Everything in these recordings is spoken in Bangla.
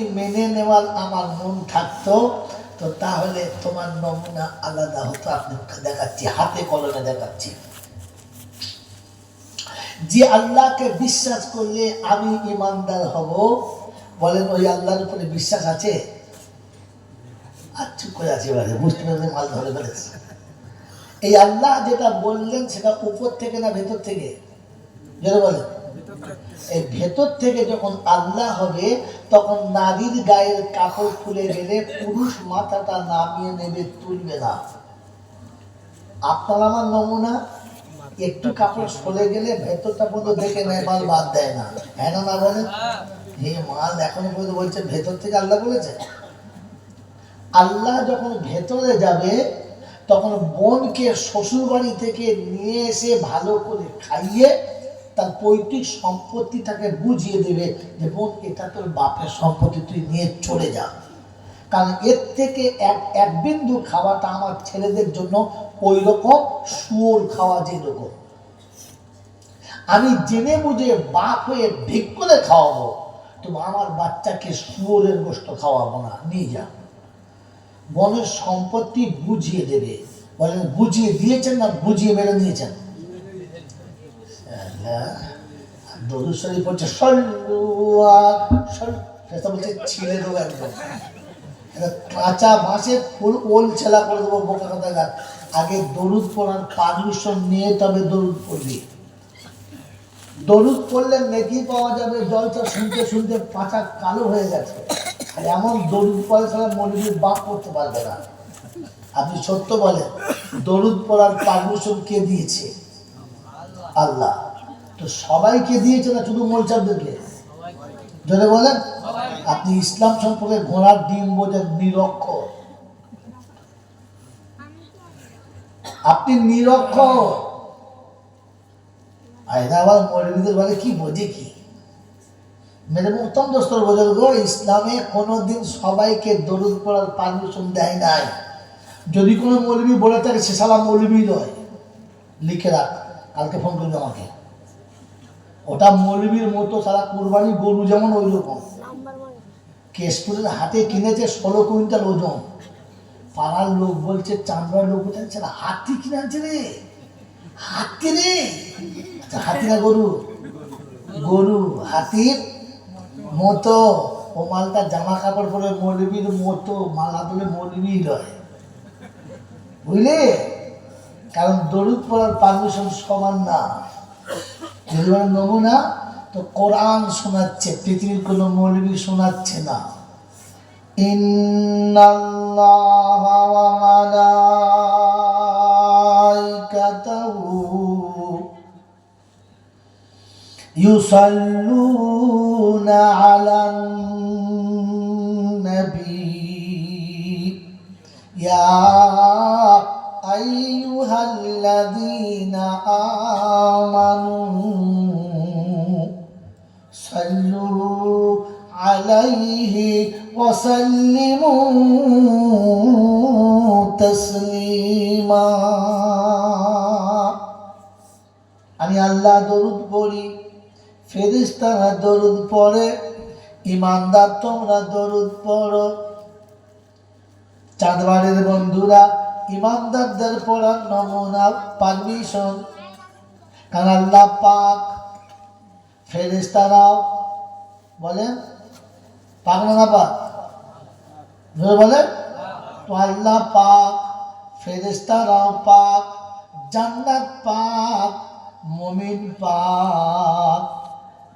যদি মেনে নেওয়ার আমার মন থাকতো তো তাহলে তোমার নমুনা আলাদা হতো। আপনি দেখাচ্ছি, হাতে কলমে দেখাচ্ছি। যে আল্লাহকে বিশ্বাস করলে আমি ইমানদার হব, বলেন ওই আল্লাহর উপরে বিশ্বাস আছে? আর চুপ করে আছে, বুঝতে পারলে মাল ধরে ফেলেছে। এই আল্লাহ যেটা বললেন সেটা উপর থেকে না ভেতর থেকে? যেটা বলেন এই ভেতর থেকে যখন আল্লাহ হবে তখন নারীর গায়ের কাপড় খুলে গেলে পুরুষ মাথাটা নামিয়ে নেবে, তুলবে না। আপনার আমার নমুনা, একটু কাপড় সরে গেলে ভেতরটা পর্যন্ত দেখে নেয়, মাল বাদ দেয় না। হ্যাঁ না না বলেন? হে মাল এখনো পর্যন্ত বলছে ভেতর থেকে আল্লাহ বলেছে। আল্লাহ যখন ভেতরে যাবে তখন বোনকে শ্বশুর বাড়ি থেকে নিয়ে এসে ভালো করে খাইয়ে তার পৈতৃক সম্পত্তিটাকে বুঝিয়ে দেবে যে বোন, এটা তোর বাপের সম্পত্তি, তুই নিয়ে চলে যা। কারণ এর থেকে এক বিন্দু খাওয়াটা আমার ছেলেদের জন্য ওই রকম শুয়োর খাওয়া যেরকম। আমি জেনে বুঝে বাপ হয়ে ভিক করে খাওয়াবো, তো আমার বাচ্চাকে শুয়োরের গোশত খাওয়াবো না, নিয়ে যা। বনের সম্পত্তি বুঝিয়ে দেবে। বলেন বুঝিয়ে দিয়েছেন না বুঝিয়ে মেরে নিয়েছেন? দরুদ শরীফ পড়ছে বলছে ছিলে দেবো একদম। কাঁচা বাঁশের ফুল ওল ছেলা করে দেবো, বোকা কথা গাছ। আগে দরুদ পড়ার পারমিশন নিয়ে তবে দরুদ পড়বি। দরুদ পড়লে নেকি পাওয়া যাবে, জলটা শুনতে শুনতে পাঁচা কালো হয়ে গেছে। আর এমন দরুদ পড়ে ছাড়া মৌলবীর বাপ করতে পারবে না। আপনি সত্য বলেন, দরুদ পড়ার পারমিশন কে দিয়েছে? আল্লাহ। তো সবাইকে দিয়েছে না শুধু মোলচারদেরকে? যদি বলেন আপনি ইসলাম সম্পর্কে ঘোড়ার ডিম বোঝেন, নিরক্ষর। আপনি নিরক্ষর। আবার মৌলবীদের বলে কি বোঝে কি? মেরে উত্তম দোস্তর বোঝাল গো, ইসলামে কোনোদিন সবাইকে দরুদ পড়ার পারমিশন দেয় নাই। যদি কোনো মৌলবী বলে থাকে সে সালা মৌলবী নয়, লিখে রাখ, কালকে ফোন করবে আমাকে। ওটা মৌলবীর মতো সারা কুরবানি গরু যেমন ওই রকম। কেশপুরের হাটে কিনেছে 16 কুইন্টাল ওজন। পাড়ার লোক বলছে, চাঁদবার লোক বলছে হাতি কিনে আনছে রে, হাতি রে। হাতি না গরু? গরু হাতির মতো। ও মালটা জামা কাপড় পরে মৌলবীর মতো, মালা বলে মৌলবী নয়, বুঝলে? কারণ দরুদ পড়ার পারমিশন সমান না। নমুনা তো কোরআন শোনাচ্ছে, পৃথিবীর কোনো মৌলবী শোনাচ্ছে না। ইন্নাল্লাহা ওয়া মালাইকাতাহু ইউসাল্লুনা আলান নবী ইয়া আইয়ুহাল্লাযীনা আমানু সাল্লু আলাইহি ওয়া সাল্লিমু তাসলিমা। আমি আল্লাহ দরুদ পড়ি, ফেরেশতারা দরুদ পড়ে, ইমানদার তোমরা দরুদ পড়ো। চাঁদবাড়ির বন্ধুরা, ইমানদারদের পড়ার নমুনা পারমিশন। কারণ আল্লাহ পাক, ফেরেশতারাও বলেন পাক না পাক? বলেন তো আল্লাহ পাক, ফেরেশতারাও পাক, জান্নাত পাক, মুমিন পাক।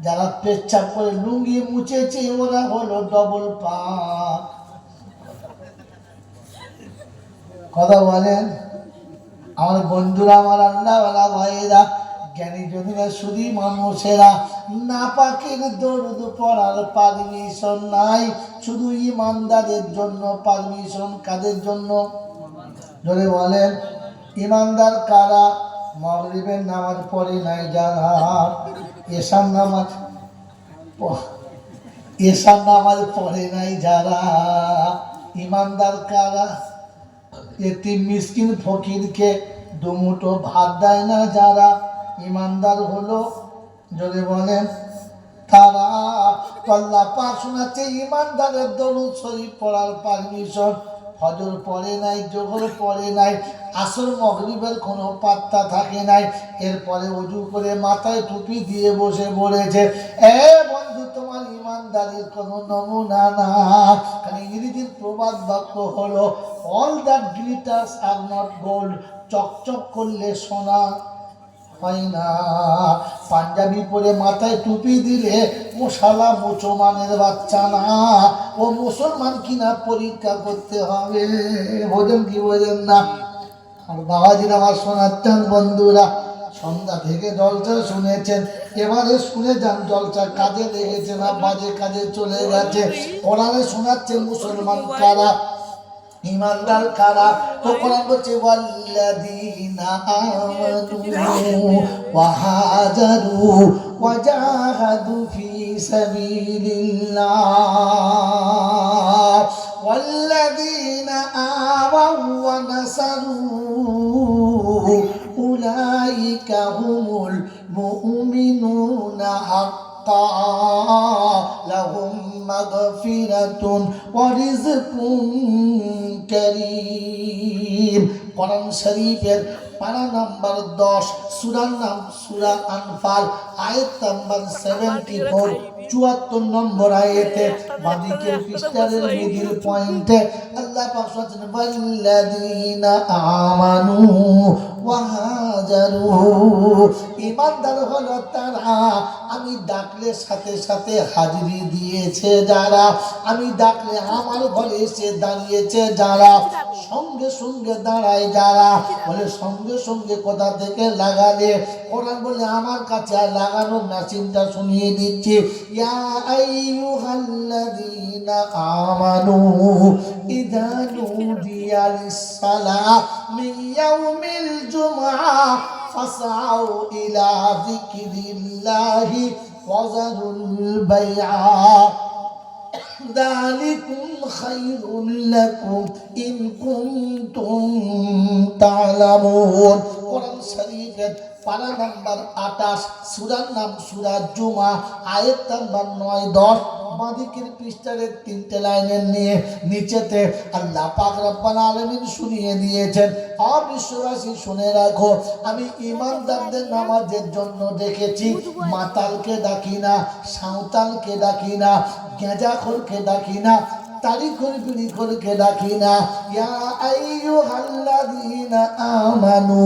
যারা পেচ্ছাপ করে লুঙ্গি মুছেছে ওরা হলো ডবল পাক। কথা বলেন আমার বন্ধুরা, আমার আল্লাহওয়ালা ভাইয়েরা, জ্ঞানী জনীরা, শুধু মানুষেরা, না পাকের দরুদ পড়ার পারমিশন নাই, শুধু ইমানদারের জন্য পারমিশন। কাদের জন্য? যদি বলেন ইমানদার কারা? মাগরিবের নামাজ পড়ে নাই যারা, এশার নামাজ পড়ে নাই যারা, ইমানদার কারা? এতিম মিসকিন ফকিরকে দুমুঠো ভাত দেয় না যারা, ইমানদার হলো। যদি বলেন তারা আল্লাহ পাক শোনাচ্ছে ইমানদারের দরুদ শরীফ পড়ার পারমিশন। ফজর পড়ে নাই, জোহর পড়ে নাই, আসর মাগরিবের কোনো পাত্তা থাকে নাই, এরপরে ওযু করে মাথায় টুপি দিয়ে বসে পড়েছে। এ বন্ধু, তোমার ইমানদারির কোনো নমুনা না। কারণ ইংরেজির প্রবাদ বাক্য হলো all that glitters are not gold. চকচক করলে সোনা হয় না। পাঞ্জাবি পরে মাথায় টুপি দিলে মশালা মুসলমানের বাচ্চা না, ও মুসলমান কিনা পরীক্ষা করতে হবে। বোঝেন কি বোঝেন না? আর বাবাজির আমার শোনাচ্ছেন বন্ধুরা, সন্ধ্যা থেকে জলসা শুনেছেন, এবারে শুনে যান জলসা কাজে লেগেছে না বাজে কাজে চলে গেছে। কোরআনে শোনাচ্ছে মুসলমান কারা, ইমানদার কারা। তো কোরআন বলছে ওয়াল্লাযীনা আমানু ওয়া হাজারু ওয়া জাহাদু ফি সাবিলিল্লাহ ওয়াল্লাযীনা আমাউ ওয়া নাসারু উলাইকা হুমুল মুমিনুনা লাহুম মাগফিরাতুন ওয়া রিজকুন কারীম। কোরআন শরীফের পারা নাম্বার 10, সূরার নাম সূরা আনফাল, আয়াত নাম্বার 74, 74 নম্বর আয়াতে বাদিকের পৃষ্ঠার মিডল পয়েন্টে আল্লাহ পাক বলেন ওয়াল্লাযীনা আমানু ওয়া হাজারু। ঈমানদার হলো তারা, আমি ডাকলে সাথে সাথে হাজিরি দিয়েছে যারা, আমি ডাকলে আমার ঘরে এসে দাঁড়িয়েছে যারা, সঙ্গে সঙ্গে দাঁড়ায় যারা। বলে সঙ্গে সঙ্গে কোথা থেকে লাগালে? কোরআন বলে আমার কাছে আর লাগানোর মেশিনটা শুনিয়ে দিচ্ছি। ইয়া আইয়ুহাল্লাযীনা আমানু ইযা নুদিয়া লিস-সালাহ মিন ইয়াউমিল জুমআহ ফাসআউ ইলা যিকরিল্লাহি ওয়া যারুল বাইআ যালিকুম খায়রুল লাকুম ইন কুনতুম তা'লামুন। কোরআন শরীফের পারা নাম্বার 28, সূরার নাম সূরা জুমা, আয়াত নাম্বার 9, 10, বাদিকের পৃষ্ঠার 3টে লাইনের নিয়ে নিচেতে আল্লাহ পাক রব্বুল আলামিন শুনিয়ে দিয়েছেন। বিশ্ববাসী শুনে রাখো, আমি ইমানদারদের নামাজের জন্য ডেকেছি। মাতালকে ডাকি না, সাঁওতালকে ডাকি না, গেঁজাখোরকে ডাকি না, তারিখর বিড়িখোরকে ডাকি না। ইয়া আইয়ুহাল্লাযীনা আমানু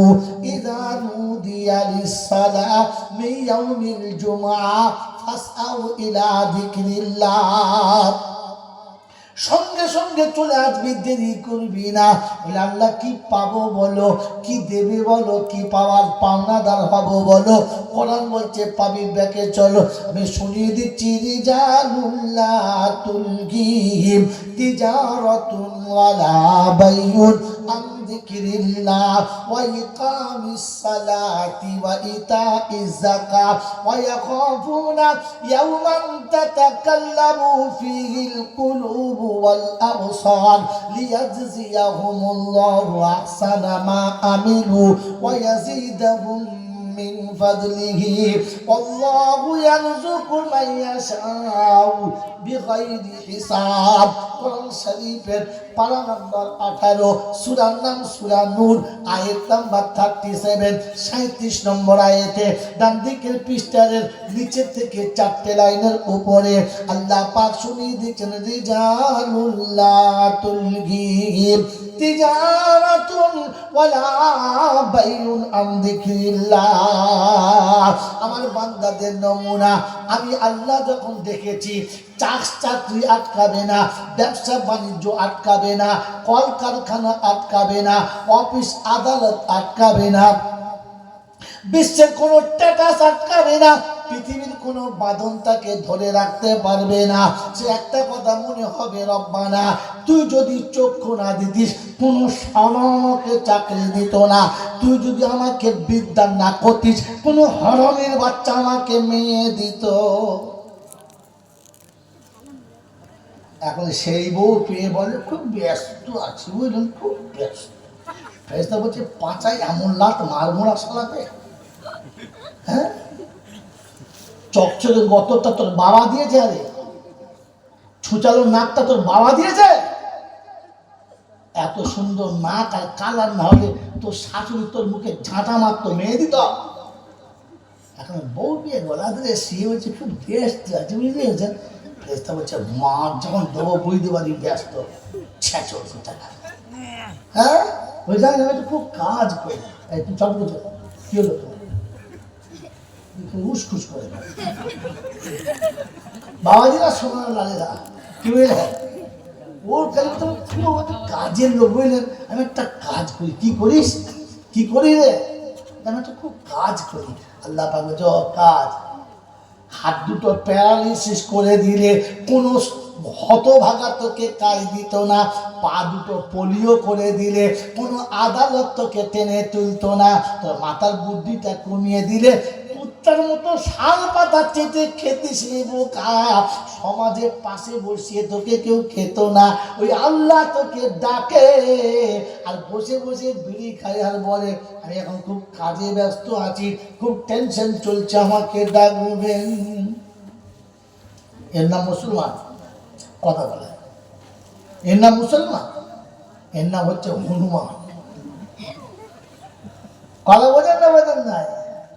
ইযা নুদিয়া লিস-সালাহ মিন ইয়াউমিল জুমআহ ফাসআউ ইলা যিকরিল্লাহ। সঙ্গে সঙ্গে চলে আসবি, দেরি করবি না। বলে আল্লাহ কি পাবো বলো, কি দেবে বলো, কি পাওয়ার পাওনাদার হবো বলো। কোরআন বলছে পাবি, ব্যাকে চলো, আমি শুনিয়ে দিচ্ছি। রিজালুল্লাহ তুলহিহিম তিজারাতুন ওয়ালা বাইউন আন যিকরিল্লাহ ওয়া ইকামিস সালাতি ওয়া ইতাইজ যাকাত ওয়া ইয়াখাফুনা ইয়াওমান তাতাকাল্লামু ফীহিল কুলুবু ওয়াল আবসার লিয়াজজিয়াহুমুল্লাহু আহসানা মা আমিলু ওয়া ইয়াজিদাহুম মিন ফাদলিহি ওয়াল্লাহু ইয়ারযুকু মান ইয়াশাউ বিগাইরি হিসাব। কোরআন শরীফের পারা নাম্বার 18, সূরার নাম সূরা নূর, আয়াত নাম্বার 37, 37 নম্বর আয়াতে ডান দিকের পৃষ্ঠার নিচে থেকে 4টে লাইনের উপরে আল্লাহ পাক শুনিয়ে দিচ্ছেন। রিজালুল্লাহ তুলহিহিম তিজারাতুন ওয়ালা বাইউন আন যিকরিল্লাহ। আমার বান্দাদের নমুনা আমি আল্লাহ যখন দেখেছি, চাকরি আটকাবে না, ব্যবসা বাণিজ্য আটকাবে না, কলকারখানা আটকাবে না, অফিস আদালত আটকাবে না, বিশ্বের কোনো স্ট্যাটাস আটকাবে না, পৃথিবীর কোনো বাঁধন তাকে ধরে রাখতে পারবে না। সে একটা কথা মনে হবে, রব্বানা তুই যদি চক্ষু না দিতিস কোনো আমাকে চাকরি দিত না, তুই যদি আমাকে বিদ্যা না করতিস কোনো হরমের বাচ্চা আমাকে মেয়ে দিত। এখন সেই বউ পেয়ে বলে খুব ব্যস্ত আছি, বুঝলেন, খুব ব্যস্ত। ফেরেশতা বলছে পাঁচাই এমন লাত মারমোড়া সালাতে। হ্যাঁ, চকচকে গতরটা তোর বাবা দিয়েছে, আরে ছুচালো নাকটা তোর বাবা দিয়েছে? এত সুন্দর নাক আর কালার না হলে তোর শাশুড়ি তোর মুখে ঝাঁটা মারতো, মেয়ে দিত। এখন বউ বিয়ে গলা ধরে সে হচ্ছে খুব ব্যস্ত আছে, বুঝতে পেরেছেন? ফেরেশতা বলছে মা যখন দেবো বুঝতে পারি ব্যস্ত ছেঁচো টাকা। হ্যাঁ ওই জানি আমি খুব কাজ করি। তুই চল বুঝো কি হলো তোমার উসখুস করে বাবাজিরা সোনার লালেরা কি বুঝলেন? ওর কাছে তো কাজের লোক বুঝলেন। আমি একটা কাজ করি। কি করিস? কি করি রে? আমি একটা খুব কাজ করি। আল্লাহ পাক বলছে কাজ। হাত দুটো প্যারালিসিস করে দিলে কোনো হতভাগা তোকে কাজ দিত না। পা দুটো পোলিও করে দিলে কোনো আদালত তোকে টেনে তুলতো না। তোর মাথার বুদ্ধিটা কমিয়ে দিলে কুত্তার মতো শাল পাতা চেটে খেতিস নি বোকা। সমাজের পাশে বসিয়ে তোকে কেউ খেত না। ওই আল্লাহ তোকে ডাকে আর বসে বসে বিড়ি খায় আর বলে আমি এখন খুব কাজে ব্যস্ত আছি, খুব টেনশন চলছে, আমাকে ডাকবেন। এর নাম মুসলমান? কথা বলে এর নাম মুসলমান? এর নাম হচ্ছে হনুমান। কথা বোঝেন না? বোঝেন নাই?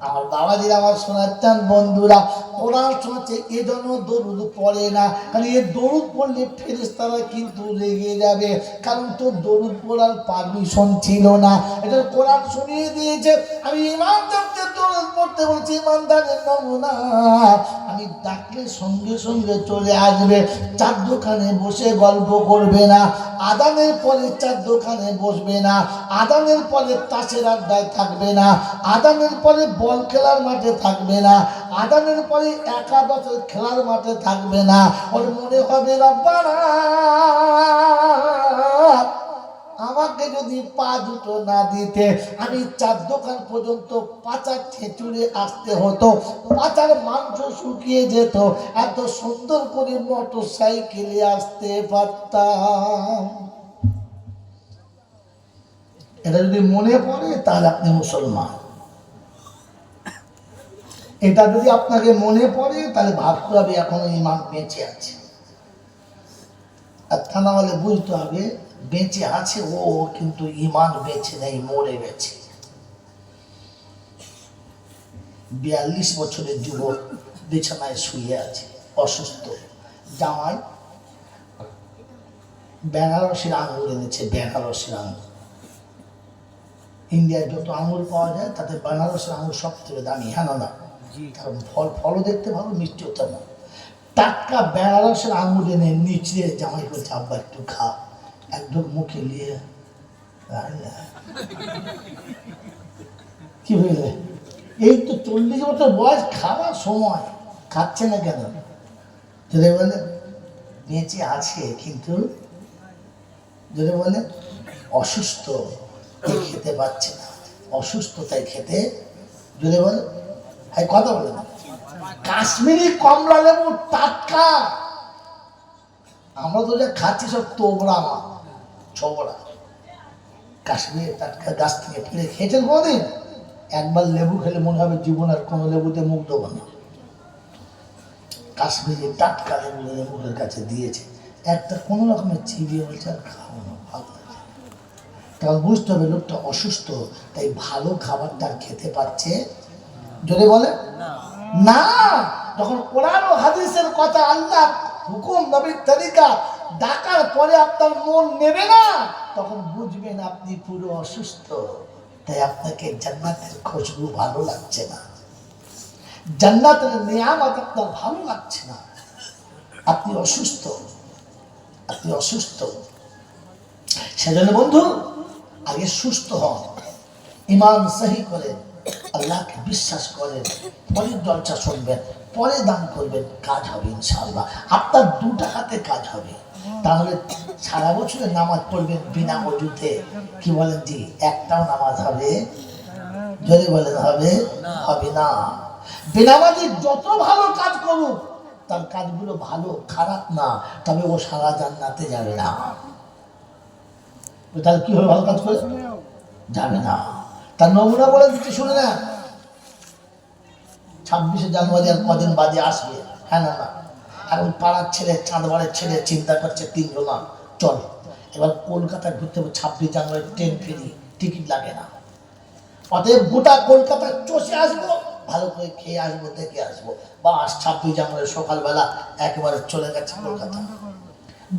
আমার বাবাজিরা, আমার শোনাচ্ছেন বন্ধুরা, কোরআন শোনাচ্ছে এজন্য দরুদ পড়ে না। কারণ এ দরুদ পড়লে ফেরেশতারা কিন্তু রেগে যাবে, কারণ তোর দরুদ পড়ার পারমিশন ছিল না। এটা কোরআন শুনিয়ে দিয়েছে। আমি ইমানদারদের দরুদ পড়তে বলছি, ইমানদারের নমুনা। আমি ডাকলে সঙ্গে সঙ্গে চলে আসবে। চার দোকানে বসে গল্প করবে না। আদানের পরে চার দোকানে বসবে না। আদানের পরে তাসের আড্ডায় থাকবে না। আদানের পরে বল খেলার মাঠে থাকবে না। আদানের পরে একাদশের খেলার মাঠে থাকবে না। ওর মনে হবে রব্বানা আমাকে যদি পা দুটো না দিতে আমি চার দোকান পর্যন্ত পাচার ছেঁচুড়ে আসতে হতো, পাচার মাংস শুকিয়ে যেত, এত সুন্দর করে মোটর সাইকেলে আসতে পারতাম। এটা যদি মনে পড়ে তাহলে আপনি মুসলমান। এটা যদি আপনাকে মনে পড়ে তাহলে ভাবতে হবে এখনো ইমান বেঁচে আছে। আর তা না হলে বুঝতে হবে বেঁচে আছে ও, কিন্তু ইমান বেঁচে নেই, মরে গেছে। 42 বছরের যুবক বিছানায় শুয়ে আছে, অসুস্থ। জামাই বেনারসির আঙুর এনেছে, বেনারসির আঙুর। ইন্ডিয়ায় যত আঙুর পাওয়া যায় তাতে বেনারসির আঙুর সব থেকে দামি। হ্যাঁ না? কারণ ফলও দেখতে ভালো, মিষ্টিও তেমন। টাটকা বেনারসের আঙুর এনে নিচড়ে জামাই বলছে আব্বা একটু খা। একদম মুখে নিয়ে কি হয়েছে? এই তো 40 বছর বয়স, খাবার সময়, খাচ্ছে না কেন? যদি বলে বেঁচে আছে কিন্তু যদি বলে অসুস্থ, খেতে পাচ্ছে না, অসুস্থ তাই খেতে, যদি বলে হ্যাঁ কথা বলে না। কাশ্মীরি কমলা লেবু টাটকা, আমরা তো যা খাচ্ছি সব তোবড়া মা ছোবড়া। কাশ্মীরি টাটকা গাছ থেকে ফেলে খেয়েছেন কোনদিন? একবার লেবু খেলে মনে হবে জীবন আর কোনো লেবুতে মুখ দেবো না। কাশ্মীরি টাটকা লেবু মুখের কাছে দিয়েছে, একটা কোনো রকমের চিবিয়ে বলছে আর খাও না, ভালো লাগে। কারণ বুঝতে হবে লোকটা অসুস্থ, তাই ভালো খাবারটা খেতে পারছে যদি বলে না। যখন কোরআন ও হাদিসের কথা, আল্লাহ হুকুম, নবীর তরিকা ডাকার পরে আপনার মন নেবে না, তখন বুঝবেন আপনি পুরো অসুস্থ। তাই আপনাকে জান্নাতের খুশবু ভালো লাগছে না, জান্নাতের নিয়ামত আপনার ভালো লাগছে না, আপনি অসুস্থ, আপনি অসুস্থ। সেজন্য বন্ধু আগে সুস্থ হন, ইমান সহি করেন, আল্লাহকে বিশ্বাস করেন, পরে জলসা শুনবেন, পরে দান করবেন, কাজ হবে ইনশাআল্লাহ। আপনার 2 টাকাতে কাজ হবে। তাহলে সারা বছরের নামাজ পড়বেন বিনা অজুতে, কি বলেন জি? একটাও নামাজ হবে যদি বলেন হবে হবে না। বেনামাজি যত ভালো কাজ করুক তার কাজগুলো ভালো খারাপ না, তবে ও সারা জান্নাতে যাবে না। তাহলে কি হবে? ভালো কাজ করে যাবে না। তার নমুনা বলে দিচ্ছি, শুনে না। 26শে জানুয়ারি আর কদিন বাদে আসবে। হ্যাঁ না না, এখন পাড়ার ছেলে চাঁদবাড়ের ছেলে চিন্তা করছে 3 জন চল এবার কলকাতায় ঘুরতে হবে, 26 জানুয়ারি ট্রেন ফ্রি, টিকিট লাগে না। অতএব গোটা কলকাতা চষে আসবো, ভালো করে খেয়ে আসবো, দেখে আসবো। বাস 26 জানুয়ারি সকালবেলা একেবারে চলে গেছে কলকাতা।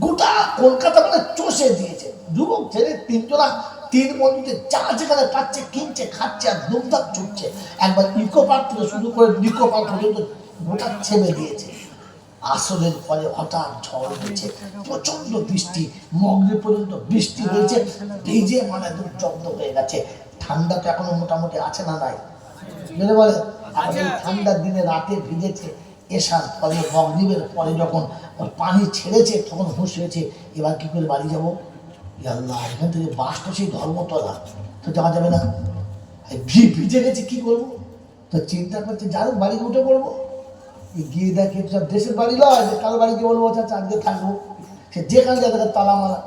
গোটা কলকাতা মানে চষে দিয়েছে, যুবক ছেলে 3 জনা 3 বন্ধুতে যা যেখানে পাচ্ছে কিনছে খাচ্ছে আর দুমদাম ছুটছে। একবার ইকো পার্ক থেকে শুরু করে নিকো পার্ক পর্যন্ত গোটা ছেড়ে দিয়েছে। আসরের পরে হঠাৎ ঝড় হয়েছে, প্রচন্ড বৃষ্টি, মগরে পর্যন্ত বৃষ্টি হয়েছে, ভিজে মানে একদম জব্দ হয়ে গেছে। ঠান্ডা তো এখনো মোটামুটি আছে না নাই বলে, ঠান্ডার দিনে রাতে ভিজেছে, এসার পরে মগরিবের পরে যখন পানি ছেড়েছে তখন হুঁশ হয়েছে, এবার কি করে বাড়ি যাবো? আল্লাহ, এখান থেকে বাস তো সেই ধর্মতলা, তো যাওয়া যাবে না, ভিজে গেছে কি করবো? তো চিন্তা করছে যার বাড়ি উঠে পড়বো। গিয়ে দেখে সব দেশের বাড়ি লয় যে কারো বাড়ি গিয়ে বলবো চাচা আজকে থাকবো, সে যেখানে যায় তাকে তালা মারা,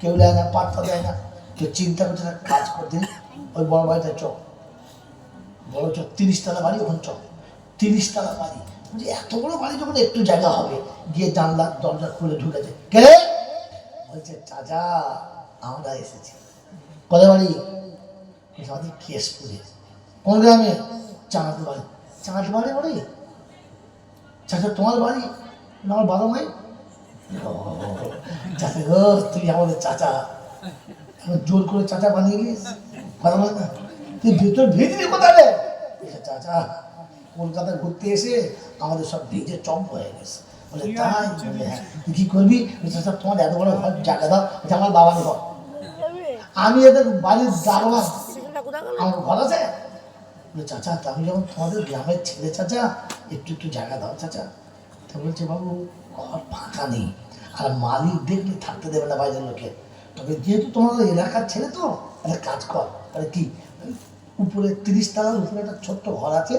কেউ দেয় না, পাত্তা দেয় না। কেউ চিন্তা করছে না, কাজ করতে ওই বড় বাড়িতে চক, বড় চক 30 তলা বাড়ি, ওখানে চক 30 তলা বাড়ি। বলছি এত বড় বাড়ি যখন একটু জায়গা হবে, গিয়ে জানলা দরজা খুলে ঢুকেছে, কে বলছে চাচা আমরা এসেছি। কত বাড়ি? আমাদের কেশপুরে। কোন গ্রামে? চাঁদ বাড়ি। চাঁদ বাড়ি বাড়ি? চাচা তোমার বাড়ি? আমার বাবা মাই। চাচা গো তুই আমাদের চাচা, জোর করে চাচা বানিয়ে নিস, ভালো হয় না? তুই ভেতর ভিজলি কোথায়? চাচা কলকাতা ঘুরতে এসে আমাদের সব ভিজে চম্প হয়ে গেছে। বলে তাই? বলে হ্যাঁ। তুই কি করবি? চাচা তোমার এত বড় ঘর জায়গা দাও, আমার বাবার ঘর, আমি এদের বাড়ির দারোয়ান, আমার ঘর আছে। চাচা আমি যখন তোমাদের গ্রামের ছেলে চাচা, একটু একটু জায়গা দাও চাচা। তা বলছে বাবু ঘর ফাঁকা নেই, আর মালিক দেখলে থাকতে দেবে না বাইরের লোকে, তবে যেহেতু তোমাদের এলাকার ছেলে তো একটা কাজ কর। তাহলে কি, উপরে 30 তলার উপরে একটা ছোট্ট ঘর আছে,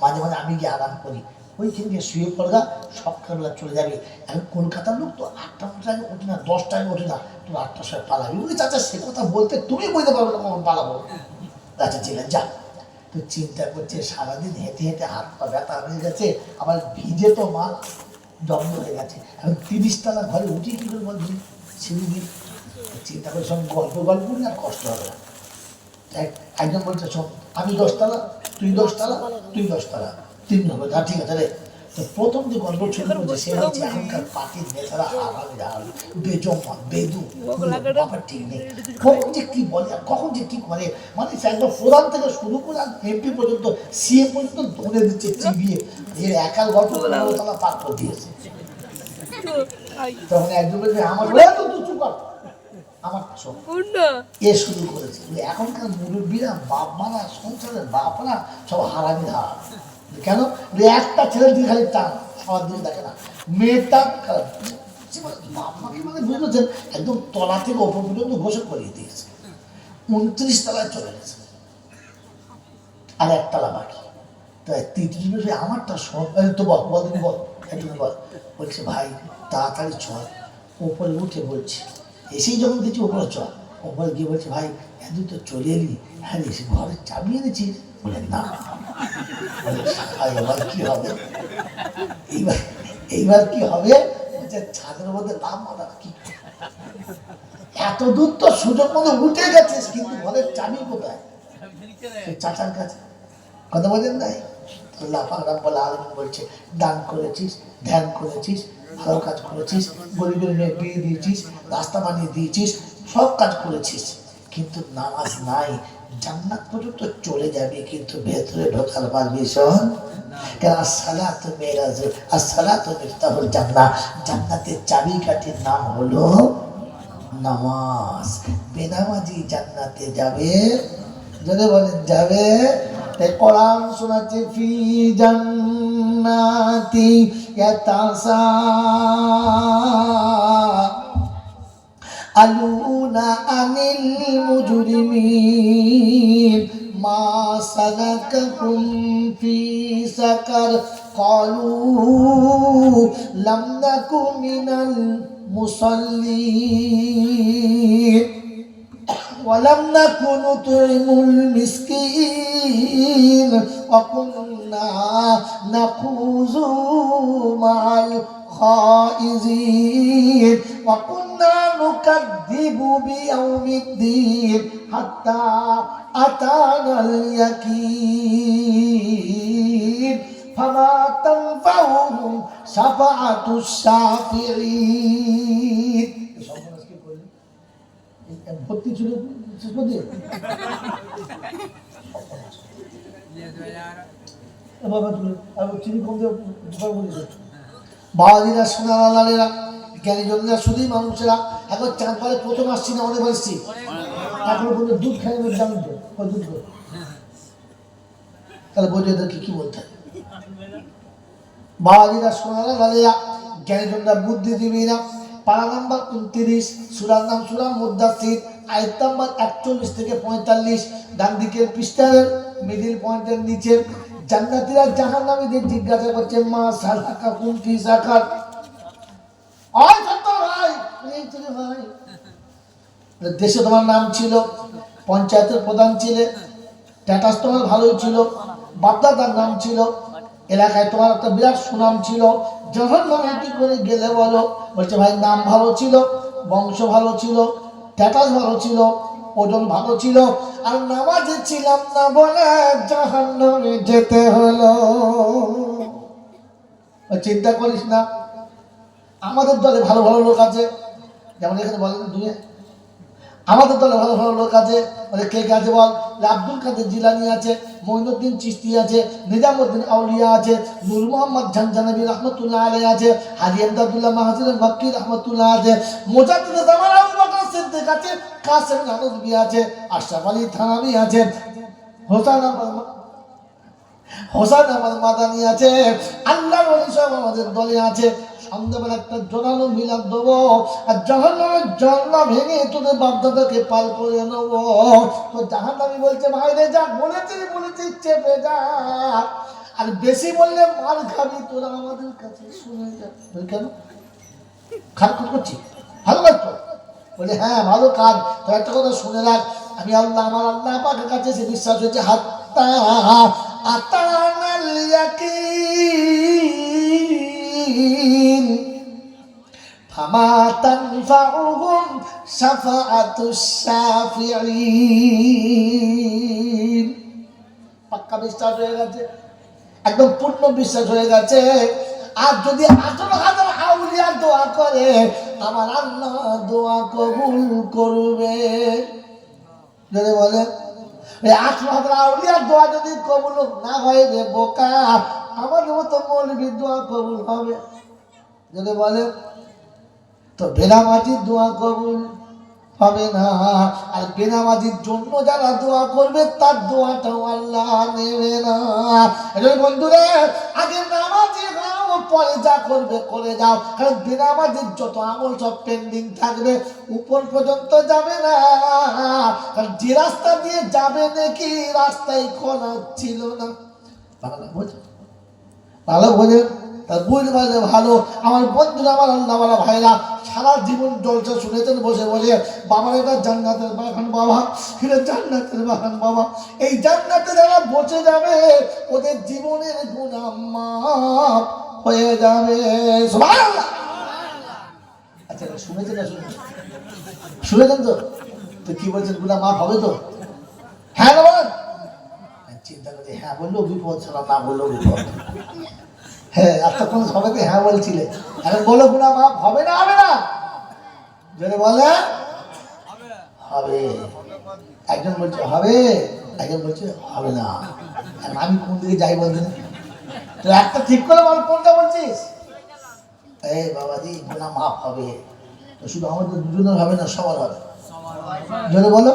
মাঝে মাঝে আমি গিয়ে আরাম করি, ওইখানে গিয়ে শুয়ে পড়গা, সকালবেলা চলে যাবে। এখন কলকাতার লোক তো 8টা আগে ওঠে না, 10টা আগে ওঠে না, তোর 8টার সময় পালাবি। বলি চাচা সে কথা বলতে তুমি বলতে পারবে না কখন পালাবো। আচ্ছা ঠিক আছে যা। তো চিন্তা করছে সারাদিন হেঁটে হেঁটে হাত পা ব্যথা হয়ে গেছে, আবার ভিজে তো মাল জব্দ হয়ে গেছে। এখন 30 তলা ঘরে উঠি কি করে বলছি, সিঁড়ি দিয়ে চিন্তা করে সব গল্প না, কষ্ট হবে না। একজন বলছে শোন আমি 10 তলা, তুই 10 তলা, তুই 10 তলা, 3 জন বলছে ঠিক আছে রে। তো প্রথম যে গল্প শুরু করছে সে হচ্ছে এখনকার পার্টির নেতারা হারামি বেজমা বেদু, ব্যাপার ঠিক নেই, কখন যে কি বলে আর কখন যে কি করে, মানে একদম প্রধান থেকে শুরু করে এমপি পর্যন্ত সিএম পর্যন্ত ধরে দিচ্ছে চিবিয়ে, এর একার গল্প 15 তলা পার করে দিয়েছে। তখন একজন বলছে আমার চুপ কর, আমার এ শুরু করেছে। এখনকার মুরব্বীরা বাপ মারা সংসারের বাপরা সব হারামি ধার। কেন? একটা ছেলের দিকে খালি টান, সবার দিকে দেখে না। মেয়েটা বাপ মাকে মানে বুঝেছেন একদম তলা থেকে ওপর পর্যন্ত ঘোষক করিয়ে দিয়েছে, 29 তলায় চলে গেছে, আর 1 তলা বাকি। তাই 33 আমারটা সব তো বল বল তুমি বল, তুমি বল। বলছে ভাই তাড়াতাড়ি চল, ওপরে উঠে বলছি, এসেই যখন দেখছি ওপরে চল, ওপরে গিয়ে বলছে ভাই এত তো চলে এলি, হ্যাঁ এসে ঘরে চাবি এনেছিস? বলে না। এবার কি হবে? এইবার কি হবে? ছাদের মধ্যে নাম মাথা কি, এত দূর তো সুযোগ মতো উঠে গেছিস, কিন্তু ঘরের চাবি কোথায়? চাচার কাছে। কথা বলেন নাই? আল্লাহ পাক রব্বুল আলামিন বলছে দান করেছিস, ধ্যান করেছিস, ভালো কাজ করেছিস, গরিবের মেয়ে বিয়ে দিয়েছিস, রাস্তা বানিয়ে দিয়েছিস, সব কাজ করেছিস, কিন্তু নামাজ নাই, জান্নাত পর্যন্ত চলে যাবে কিন্তু ভেতরে ঢোকার পারবি শোন। কেন? সালাত মেরাজ, আসসালাতু মিফতাহুল জান্নাহ, জান্নাতের চাবিকাঠির নাম হলো নামাজ। বেনামাজি জান্নাতে যাবে, যদি বলেন যাবে। তাই কোরআন শোনাচ্ছে ফি জান্নাতি ইয়াতাসাআলুনা আনিল মুজরিমিন মা সালাকাকুম ফি সাকার ক্বালু লাম নাকু মিনাল মুসাল্লিন। ওয়ালাম নাকুনু তুইমুল মিসকিন ওয়া কুন্না নাখুযু মা'আল খাইজিন ওয়া কুন্না নুকাযযিবু বিয়াউমিদ্দিন হাত্তা আতানাল ইয়াকিন ফামা তানফাউহুম শাফাআতুশ শাফিঈন। ভর্তি ছিল বাবাজিরা সোনালালেরা জ্ঞানীজনেরা শুধুই মানুষেরা এখন চাঁদ পারে প্রথম আসছি না অনেক আসছি তারপরে বললো দুধ খাই জানেন তো দুধ তাহলে বলছে এদেরকে কি বলতে হয় বাবাজিরা সোনালালেরা জ্ঞানীজনরা বুদ্ধিজীবীরা পারা নাম্বার 29 সূরার নাম সূরা মুদ্দাসসির আয়াত নাম্বার 41 থেকে 45 ডান দিকের পৃষ্ঠার মিডল পয়েন্টের নিচে জান্নাতীরা জাহান্নামীদের জিজ্ঞাসা করছে মা সালাকাকুম ফি সাকার আয় সত্তর ভাই এই ছিল ভাই দেশে তোমার নাম ছিল পঞ্চায়েতের প্রধান ছিলে স্ট্যাটাস তোমার ভালোই ছিল বাপদাদার নাম ছিল এলাকায় তোমার একটা বিরাট সুনাম ছিল জাহান্নামে কি করে গেলে বলো বলছে ভাই নাম ভালো ছিল বংশ ভালো ছিল স্ট্যাটাস ভালো ছিল ওজন ভালো ছিল আর নামাজে ছিলাম না বলে জাহান্নামে যেতে হলো। চিন্তা করিস না আমাদের দলে ভালো ভালো লোক আছে যেমন এখানে বলেন দুনিয়া আমাদের দলে ভালো ভালো লোক আছে বলে কে কে আছে বল আব্দুল কাদের জিলানী আছে মঈনুদ্দিন চিশতি আছে নিজামুদ্দিন আউলিয়া আছে নূর মোহাম্মদ ঝানঝানবী রহমতুল্লাহ আলাইহি আছে হাজী আমদাদুল্লাহ মাহাজির মক্কি রহমতুল্লাহ আছে মুজাদ্দিদ জামান আবু বকর সিদ্দিক আছে কাসেম নানুবী আছে আশরাফ আলী থানাবী আছে হোসেন আহমদ মাদানী আছে আল্লাহর ওলি সব আমাদের দলে আছে সন্ধ্যাবেলা একটা জোরালো মিলাদ দেবো আর জাহান্নামের জানলা ভেঙে তোদের বাপদাদাকে পার করে নেবো তো জাহান্নামী বলছে ভাই রে যা বলেছিস চেপে যা আর বেশি বললে মার খাবি তোরা আমাদের কাছে শুনে যা কেন খারাপ করছি ভালো কাজ তো বলে হ্যাঁ ভালো কাজ তো একটা কথা শুনে রাখ আমি আল্লাহ আমার আল্লাহ পাকের কাছে সে বিশ্বাস হয়েছে হাত্তা আতানাল ইয়াকিন ফামা তানফাউহুম শাফাআতুশ শাফিঈন। পাক্কা বিশ্বাস হয়ে গেছে একদম পূর্ণ বিশ্বাস হয়ে গেছে আর যদি 18,000 আউলিয়া দোয়া করে আমার আল্লাহ দোয়া কবুল করবে যদি বলে 18,000 আউলিয়ার দোয়া যদি কবুল না হয় রে বোকা আমাদের মতো মৌলবীর দোয়া কবুল হবে যদি বলে তো বেনামাজির দোয়া কবুল হবে না আর বেনামাজির জন্য যারা দোয়া করবে তার দোয়াটাও আল্লাহ নেবে না। এই বন্ধুরা আগে নামাজি হও পরে যা করবে করে যাও কারণ বেনামাজির যত আমল সব পেন্ডিং থাকবে উপর পর্যন্ত যাবে না কারণ যে রাস্তা দিয়ে যাবে নাকি রাস্তায় খোলা ছিল না। ভালো বোঝেন তা বুঝতে ভালো আমার বন্ধুরা আমার আল্লাহওয়ালা ভাইরা সারা জীবন জলসা শুনেছেন বসে বসে বাবার এটা জান্নাতের বাগান বাবা এটা জান্নাতের বাগান বাবা এই জান্নাতে যারা বসে যাবে ওদের জীবনের গুনাহ মাফ হয়ে যাবে। সুবহানাল্লাহ। আচ্ছা শুনেছেন না শুনেছেন তো কি বলছেন গুনাহ মাফ হবে তো হ্যাঁ না বল চিন্তা করছি হ্যাঁ বললেও বিপদ ছাড়া না বললেও বিপদ। হ্যাঁ এতক্ষণ সবাইকে হ্যাঁ বলছিলে এখন বলো গুনাহ মাফ হবে না হবে না যদি বলে হবে একজন বলছে হবে একজন বলছে হবে না আমি কোন দিকে যাই বলছি না তো একটা ঠিক করে বল কোনটা বলছিস এই বাবাজি গুনাহ মাফ হবে তো শুধু আমাদের দুজনের হবে না সবার হবে যদি বলো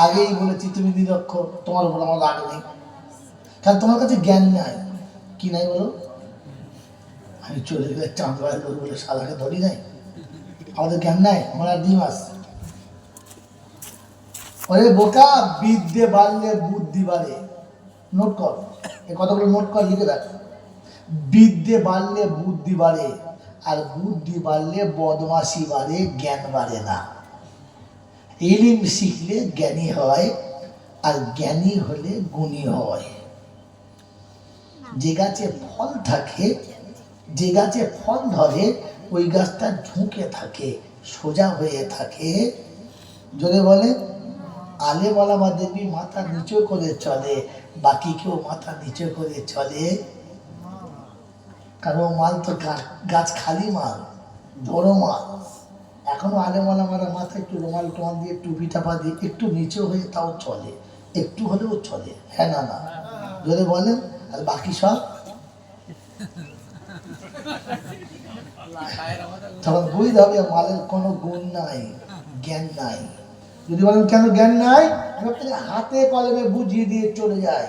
আগেই বলেছি তুমি নিরক্ষর তোমার উপর আমার রাগ নেই কারণ তোমার কাছে জ্ঞান নাই কি নাই বলো আমি চলে গেলে চাঁদ বাড়ি বলে সাদাকে ধরি নাই আমাদের জ্ঞান নাই আমার আর 2 মাস ওরে বোকা বিদ্যে বাড়লে বুদ্ধি বাড়ে নোট কর এই কথাগুলো নোট কর লিখে রাখ বিদ্যে বাড়লে বুদ্ধি বাড়ে আর বুদ্ধি বাড়লে বদমাশি বাড়ে জ্ঞান বাড়ে না ইলম শিখলে জ্ঞানী হয়, আর জ্ঞানী হলে গুণী হয়। যে গাছে ফল থাকে, যে গাছে ফল ধরে, ওই গাছটা ঝুঁকে থাকে, সোজা হয়ে থাকে। যদি বলে আলে বলা বা দেবী মাথা নিচু করে চলে, বাকি কেউ মাথা নিচু করে চলে? কারণ মাল তো গাছ খালি মাল, বড় মাল। এখনো আলেমালা মারা মাথা একটু রুমাল টোমাল দিয়ে টুপি টাপা দিয়ে একটু নিচু হয়ে তাও চলে, একটু হলেও চলে। হ্যাঁ না না যদি বলেন, আর বাকি সব তখন বুঝতে হবে মালের কোনো গুণ নাই, জ্ঞান নাই। যদি বলেন কেন জ্ঞান নাই, হাতে কলমে বুঝিয়ে দিয়ে চলে যায়।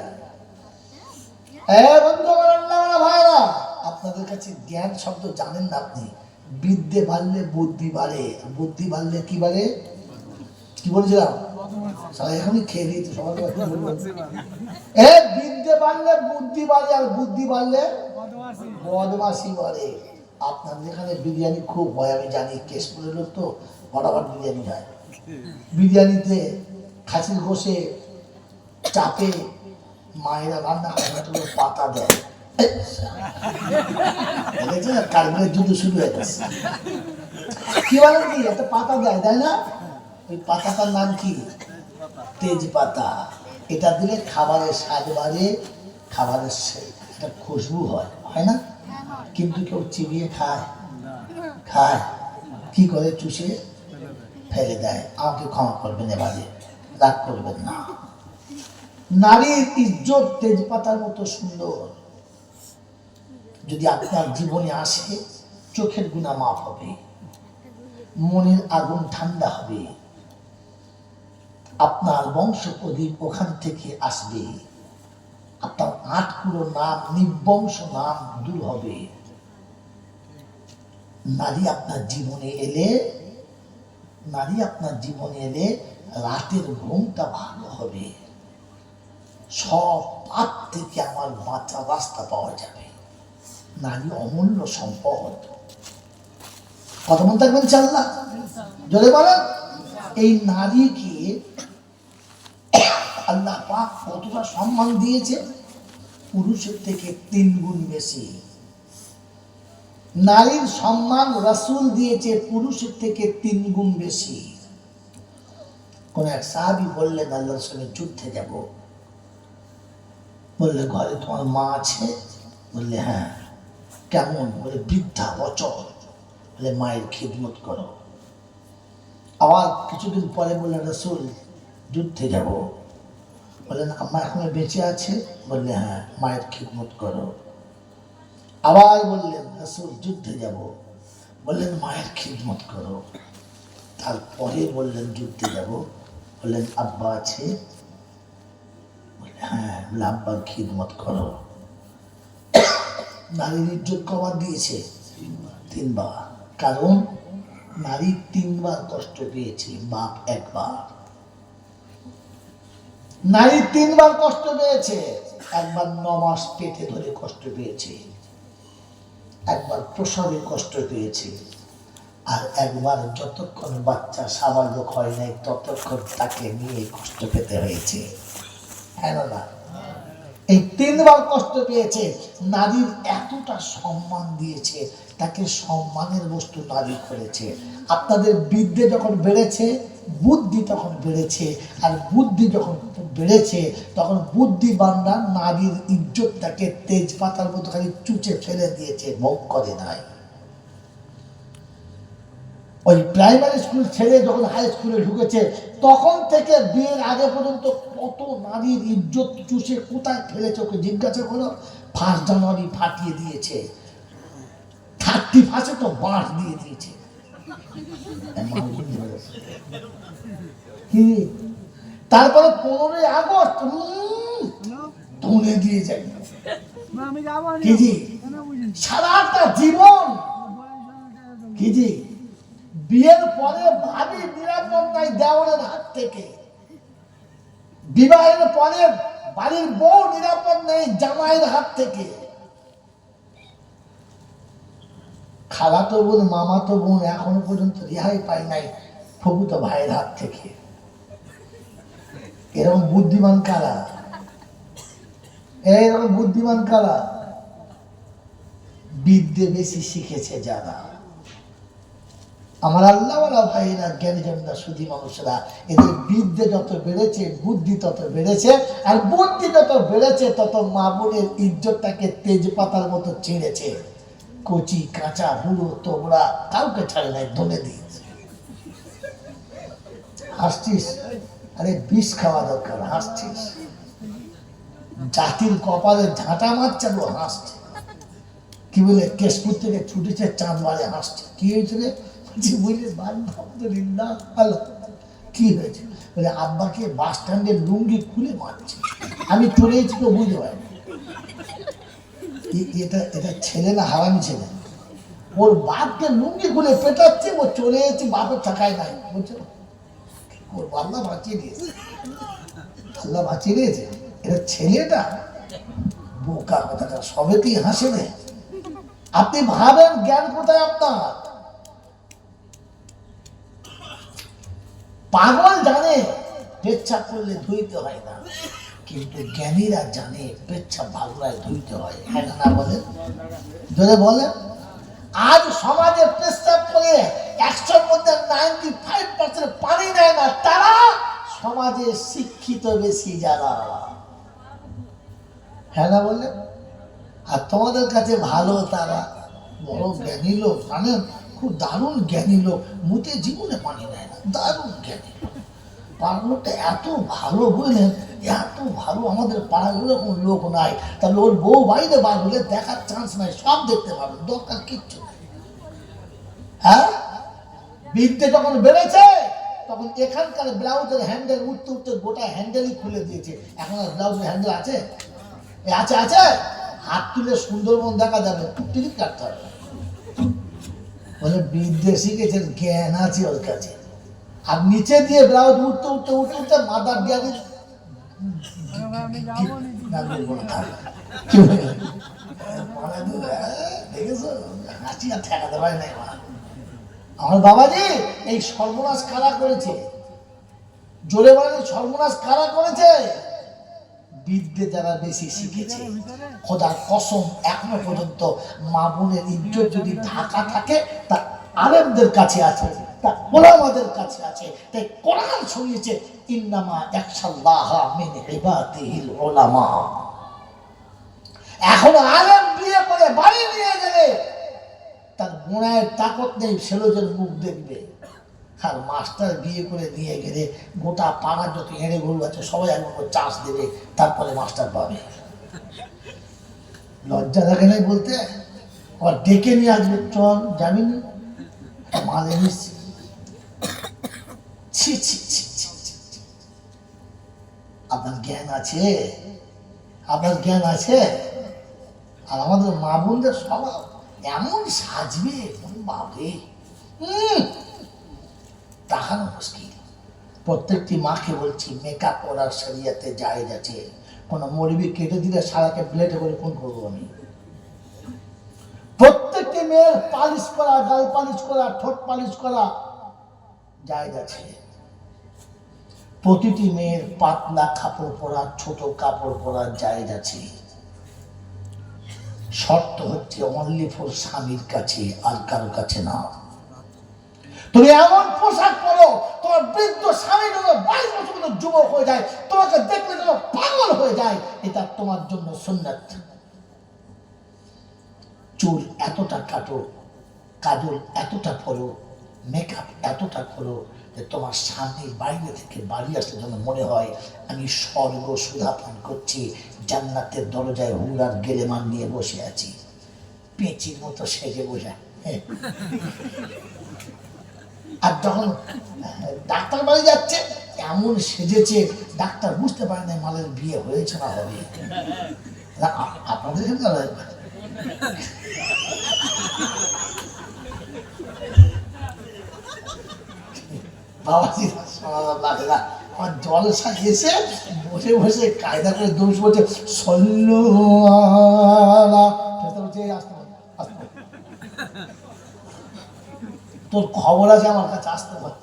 বন্ধু ভাইরা, আপনাদের কাছে জ্ঞান শব্দ জানেন না আপনি। বিদ্যে বাড়লে বুদ্ধি বাড়ে, বুদ্ধি বাড়লে কি বাড়ে? কি বলেছিলাম? এখনই খেয়ে দিয়েছে সবাই। বিদ্যে বাড়লে বুদ্ধি বাড়ে, আর বুদ্ধি বাড়লে বদমাশি বাড়ে। আপনাদের এখানে বিরিয়ানি খুব হয় আমি জানি, কেশপুরের লোক তো বরাবর বিরিয়ানি খায়। বিরিয়ানিতে খাসির গোশে চাপে মায়েরা রান্না করে পাতা দেয়। কারগিলের যুদ্ধ শুরু হয়ে গেছে। কি বলেন কি একটা পাতা দেয়, তাই না? ওই পাতাটার নাম কি? তেজপাতা। এটা দিলে খাবারের স্বাদ বাড়ে, খাবারের একটা খুশবু হয়, হয় না? কিন্তু কেউ চিবিয়ে খায়? খায় কি করে? চুষে ফেলে দেয়। আমাকে ক্ষমা করবেন, এবারে রাগ করবেন না। নারীর ইজ্জত তেজপাতার মতো সুন্দর। যদি আপনার জীবনে আসে, চোখের গুনাহ মাফ হবে, মনের আগুন ঠান্ডা হবে, আপনার বংশ প্রদীপ ওখান থেকে আসবে, আপনার আটকুড়ো নাম, নিবংশ নাম দূর হবে। নারী আপনার জীবনে এলে, নারী আপনার জীবনে এলে রাতের ঘুমটা ভালো হবে, সব পাপ থেকে আমার বাঁচার রাস্তা পাওয়া যাবে। নারী অমূল্য সম্পদ। কথা মনে থাকবেন ইনশাআল্লাহ। যদি বলেন এই নারীকে আল্লাহ পাক কতটা সম্মান দিয়েছে? পুরুষের থেকে 3 গুণ বেশি। নারীর সম্মান রাসূল দিয়েছে পুরুষের থেকে 3 গুণ বেশি। কোন এক সাহাবী বললেন আল্লাহর সঙ্গে যুদ্ধে যাব। বললে ঘরে তোমার মা আছে? বললে হ্যাঁ। কেমন? বলে বৃদ্ধা, অচল। বলে মায়ের খিদমত করো। আবার কিছুদিন পরে বললেন রাসূল যুদ্ধে যাব। বললেন আম্মা এখনো বেঁচে আছে? বললে হ্যাঁ। মায়ের খিদমত করো। আবার বললেন রাসূল যুদ্ধে যাব। বললেন মায়ের খিদমত করো। তারপরে বললেন যুদ্ধে যাব। বললেন আব্বা আছে? বললে হ্যাঁ। বলে আব্বার খিদমত করো। নারীর ইজ্জত কবার দিয়েছে? 3 বার। কারণ নারী 3 বার কষ্ট পেয়েছে, বাপ 1 বার। নারী 3 বার কষ্ট পেয়েছে। একবার 9 মাস পেটে ধরে কষ্ট পেয়েছে, একবার প্রসবে কষ্ট পেয়েছে, আর একবার যতক্ষণ বাচ্চা স্বাভাবিক হয় নাই ততক্ষণ তাকে নিয়ে কষ্ট পেতে হয়েছে। হ্যাঁ না? এই 3 বার কষ্ট পেয়েছে। নারীর এতটা সম্মান দিয়েছে, তাকে সম্মানের বস্তু নারী করেছে। আপনাদের বিদ্যে যখন বেড়েছে, বুদ্ধি তখন বেড়েছে, আর বুদ্ধি যখন বেড়েছে তখন বুদ্ধিমানরা নারীর ইজ্জতটাকে তেজপাতার মতো খালি চুচে ফেলে দিয়েছে, ভোগ করে নাই। ওই প্রাইমারি স্কুল ছেড়ে যখন হাই স্কুলে ঢুকেছে, তখন থেকে বিয়ের আগে পর্যন্ত কত নারীর ইজ্জত চুষে কোথায় ফেলেছে ওকে জিজ্ঞাসা করো। 1 জানুয়ারি ফাটিয়ে দিয়েছে, 31 তো বাঁশ দিয়ে দিয়েছে। তারপরে 15ই আগস্ট ধুনে দিয়ে যায়। সারাটা জীবন কি জি বিয়ের পরে ভাবি নিরাপদ নাই দেওয়ারের হাত থেকে, বিবাহের পরে বাড়ির বউ নিরাপদ নেই জামাইয়ের হাত থেকে। খালাতো বোন, মামাতো বোন এখনো পর্যন্ত রেহাই পায় নাই। ফুফুতো ভাইয়ের হাত থেকে। এরকম বুদ্ধিমান কারা? এরকম বুদ্ধিমান কারা? বিদ্যে বেশি শিখেছে যারা। আমার আল্লাহওয়ালা ভাইরা, জ্ঞানীজনরা, সুধী মানুষরা, এদের বিদ্যে যত বেড়েছে বুদ্ধি তত বেড়েছে, আর বুদ্ধি যত বেড়েছে তত মা বোনের ইজ্জতটাকে তেজপাতার মতো ছিঁড়েছে। কচি কাঁচা বুড়ো তোমরা কাউকে ছাড়ে নাই, ধনে দিয়েছে। হাসছিস? আরে বিষ খাওয়া দরকার, হাসছিস? জাতির কপালে ঝাঁটা মারছে, হাসছে। কি বলে কেশপুর থেকে ছুটেছে চাঁদ মারে, হাসছে। কি হয়েছিল? কি হয়েছে? বলে আব্বাকে বাস স্ট্যান্ডের লুঙ্গি খুলে মারছে। আমি চলে এসেছি তো বুঝতে পারি এটা ছেলে না হারামি ছেলে। ওর বাপকে লুঙ্গি খুলে পেটাচ্ছে, ও চলে এসেছে, বাপের টাকায় নাই। বুঝছো? আল্লাহ বাঁচিয়ে দিয়েছে, আল্লাহ বাঁচিয়ে দিয়েছে। এটা ছেলেটা বোকা কথাটা সবেতেই হাসে নেই। আপনি ভাবেন জ্ঞান কোথায় আপনার? পাগল জানে পেচ্ছাপ করলে ধুইতে হয় না, কিন্তু জ্ঞানীরা জানে পেচ্ছাপ ভাগলায় ধুইতে হয়। হ্যাঁ না বলেন? যদি বলেন আজ সমাজে পেচ্ছাপ করে 100-র মধ্যে 95% পানি নেয় না, তারা সমাজে শিক্ষিত বেশি যারা। হ্যাঁ না বললেন? আর তোমাদের কাছে ভালো তারা বড় জ্ঞানী লোক, জানেন? খুব দারুণ জ্ঞানী লোক, মুতে জীবনে পানি নেয় না, দারুণ জ্ঞানী। পাড়ার লোকটা এত ভালো, বুঝলেন? এত ভালো, আমাদের পাড়ার ওরকম লোক নাই। তাহলে ওর বউ বাইরে বার হলে দেখার চান্স নাই, সব দেখতে পাবে, দরকার কিচ্ছু নেই। হ্যাঁ, বিদ্যে যখন বেড়েছে তখন এখানকার ব্লাউজের হ্যান্ডেল উঠতে উঠতে গোটা হ্যান্ডেলই খুলে দিয়েছে। এখন আর ব্লাউজের হ্যান্ডেল আছে? আছে আছে, হাত তুলে সুন্দরবন দেখা যাবে, টিকিট কাটতে হবে। বলে বিদ্যে শিখেছেন, জ্ঞান আছে ওর কাছে। আর নিচে দিয়ে ব্লাউজ উঠতে উঠতে উঠতে উঠতে মাদার ডিয়ারি দেখেছো, হাসি আর ঠেকাতে পারে নাই। আমার বাবাজি এই সর্বনাশ কারা করেছে? জোরে বলেন, সর্বনাশ কারা করেছে? বিদ্যে যারা বেশি শিখেছে। খোদার কসম, এখনো পর্যন্ত মা বোনের ইজ্জত যদি ঢাকা থাকে তা আলেমদের কাছে আছে, তা ওলামাদের কাছে আছে। তাই কোরআন শুনিয়েছে, ইন্নামা ইয়াখশাল্লাহা মিন ইবাদিহিল উলামা। এখন আলেম বিয়ে করে বাড়ি নিয়ে গেলে তার গোড়ায় তাকত নেই, ছেলেদের মুখ দেখবে। আর মাস্টার বিয়ে করে নিয়ে গেলে গোটা পাড়ার যত এড়ে গরু আছে সবাই একবার চাষ দেবে, তারপরে মাস্টার পাবে। লজ্জা লাগে নাই বলতে? আবার ডেকে নিয়ে আসবে, চল যাবি না, মাল এনেছি। ছি ছি ছি ছি। আপনার জ্ঞান আছে? আপনার জ্ঞান আছে? আর আমাদের মা বোনদের স্বভাব এমন সাজবে, বাবরে, তাহার মুশকিল। প্রত্যেকটি মাকে বলছি, মেকআপ করার শরীয়তে জায়েজ আছে। কোনো মৌলবি কেটে দিলে সারাকে ব্লেডে করে ফোন করবো আমি। প্রত্যেকটি মেয়ের পালিশ করা, গাল পালিশ করা, ঠোঁট পালিশ করা জায়েজ আছে। প্রতিটি মেয়ের পাতলা কাপড় পরা, ছোট কাপড় পরা জায়েজ আছে। শর্ত হচ্ছে অনলি ফর স্বামীর কাছে, আর কারো কাছে না। তুমি এমন পোশাক পরো তোমার বৃদ্ধ স্বামী যেন 22 বছর পর্যন্ত যুবক হয়ে যায়, তোমাকে দেখলে যেন পাগল হয়ে যায়, এটা তোমার জন্য সুন্নাত। চুল এতটা কাটো, কাজল এতটা পরো, মেকআপ এতটা করো যে তোমার স্বামীর বাইরে থেকে বাড়ি আসলে যেন মনে হয় আমি স্বর্গ সুধা পান করছি, জান্নাতের দরজায় হুলার গেলেমান নিয়ে বসে আছি, পেঁচির মতো সেজে বসে। আর যখন ডাক্তার বাড়ি যাচ্ছে এমন সেজেছে ডাক্তার বুঝতে পারে না মালের বিয়ে হয়েছে না হবে। আপনাদের বাবাজি আমার জলসা এসে বসে বসে কায়দা করে দোষ বলছে, তোর খবর আছে আমার কাছে, আসতে পারে।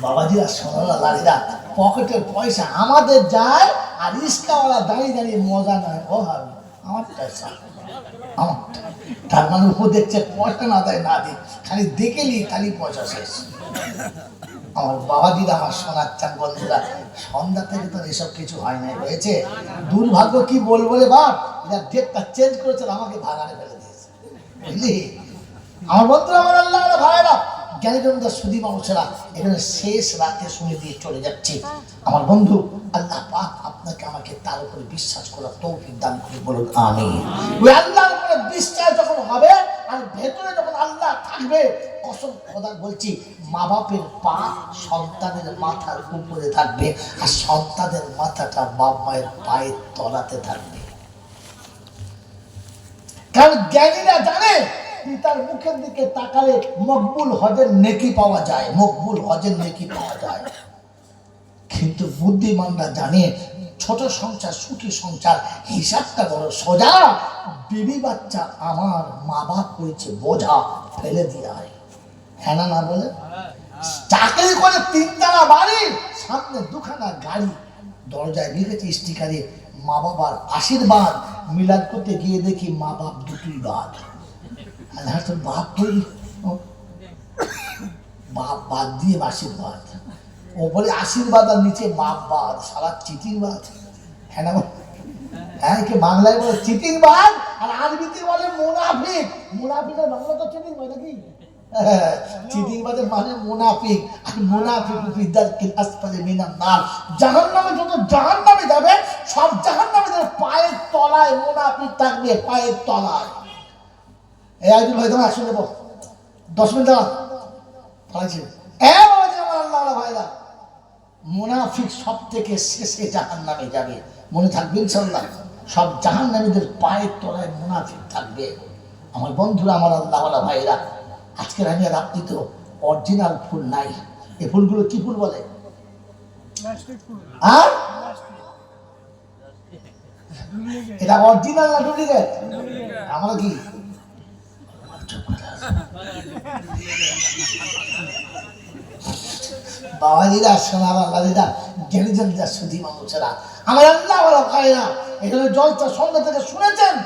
বাবাজিরা সোনারা লালিরা পকেটের পয়সা আমাদের যায়, আর রিস্কাওয়ালা দাঁড়িয়ে দাঁড়িয়ে মজা নয়, ও ভাবি আমার পয়সা আমারটা। তার মানে ও দেখছে পয়সা না দেয় না দিই, খালি দেখেলি খালি পয়সা শেষ। আমার বাবাজিরা, আমার সোনার চান বন্ধুরা, সন্ধ্যা থেকে তো এসব কিছু হয় নাই, হয়েছে। দুর্ভাগ্য কি বলবো রে বাপ, এরা ডেটটা চেঞ্জ করেছে, আমাকে ভাগাড়ে ফেলে দিয়েছে, বুঝলি। আমার বন্ধুরা, আমার আল্লাহ ভাইরা, জ্ঞানী জমিদার সুধী মানুষেরা, এখানে শেষ রাতে শুনে দিয়ে চলে যাচ্ছি। আমার বন্ধু, আল্লাহ পাক আপনাকে আমাকে তার উপরে বিশ্বাস করার তৌফিক দান করে বলুন আমিন। ওই আল্লাহর উপরে বিশ্বাস যখন হবে আর ভেতরে যখন আল্লাহ থাকবে, কসম খোদা বলছি, মা বাপের পা সন্তানের মাথার উপরে থাকবে, আর সন্তানের মাথাটা বাপ মায়ের পায়ের তলাতে থাকবে। কারণ জ্ঞানীরা জানে পিতার মুখের দিকে তাকালে মকবুল হজের নেকি পাওয়া যায়, মকবুল হজের নেকি পাওয়া যায়। কিন্তু বুদ্ধিমানরা জানে ছোট সংসার সুখী সংসার, হিসাবটা বড় সোজা। বিবি বাচ্চা আমার, মা বাপ হয়েছে বোঝা, ফেলে দিয়ে হয়। হ্যাঁ না না বলে, চাকরি করে 3 তলা বাড়ি, সামনে 2খানা গাড়ি, দরজায় লিখেছে স্টিকারে মা বাবার আশীর্বাদ। মিলাদ করতে গিয়ে দেখি মা বাপ দুটোই বাদ। তোর বাপ তৈরি, বাপ বাদ দিয়ে আশীর্বাদ, ওপরে আশীর্বাদ আর নিচে বাপ বাদ, সারা চিটিং বাদ। হ্যাঁ না, হ্যাঁ, কে বাংলায় বলে চিটিং বাদ, আর আরবিতে বলে মুনাফিক। মুনাফিকের বাংলা তো চিটিং হয় নাকি? চিটিং বাদের মানে মুনাফিক। আর মুনাফিক বিদ্যার আসপালে মিনার নার, জাহান্নামে যত জাহান্নামে যাবে, সব জাহান্নামীদের পায়ের তলায় মুনাফিক থাকবে, পায়ের তলায়। এই আইদুল ভাই, তোমার আসলে 10 মিনিট দাঁড়া পালাইছে। আল্লাহ ভাইরা, মুনাফিক সব থেকে শেষে জাহান্নামে যাবে, মনে থাকবে ইনশাআল্লাহ। সব জাহান্নামীদের পায়ের তলায় মুনাফিক থাকবে। আমার বন্ধুরা, আমার আল্লাহ ভাইরা, আজকের আমি আর আপনি তো অরিজিনাল ফুল নাই। এই ফুলগুলো কি ফুল বলে? আর এটা অরিজিনাল না ডুপ্লিকেট? আমরা কি বাবাজিরা, সোনা বাবাজিরা, জ্ঞানী জমিদার সুধী মানুষেরা, আমার আল্লাহ বলা ভাইরা, এখানে জলটা সন্ধ্যা থেকে শুনেছেন।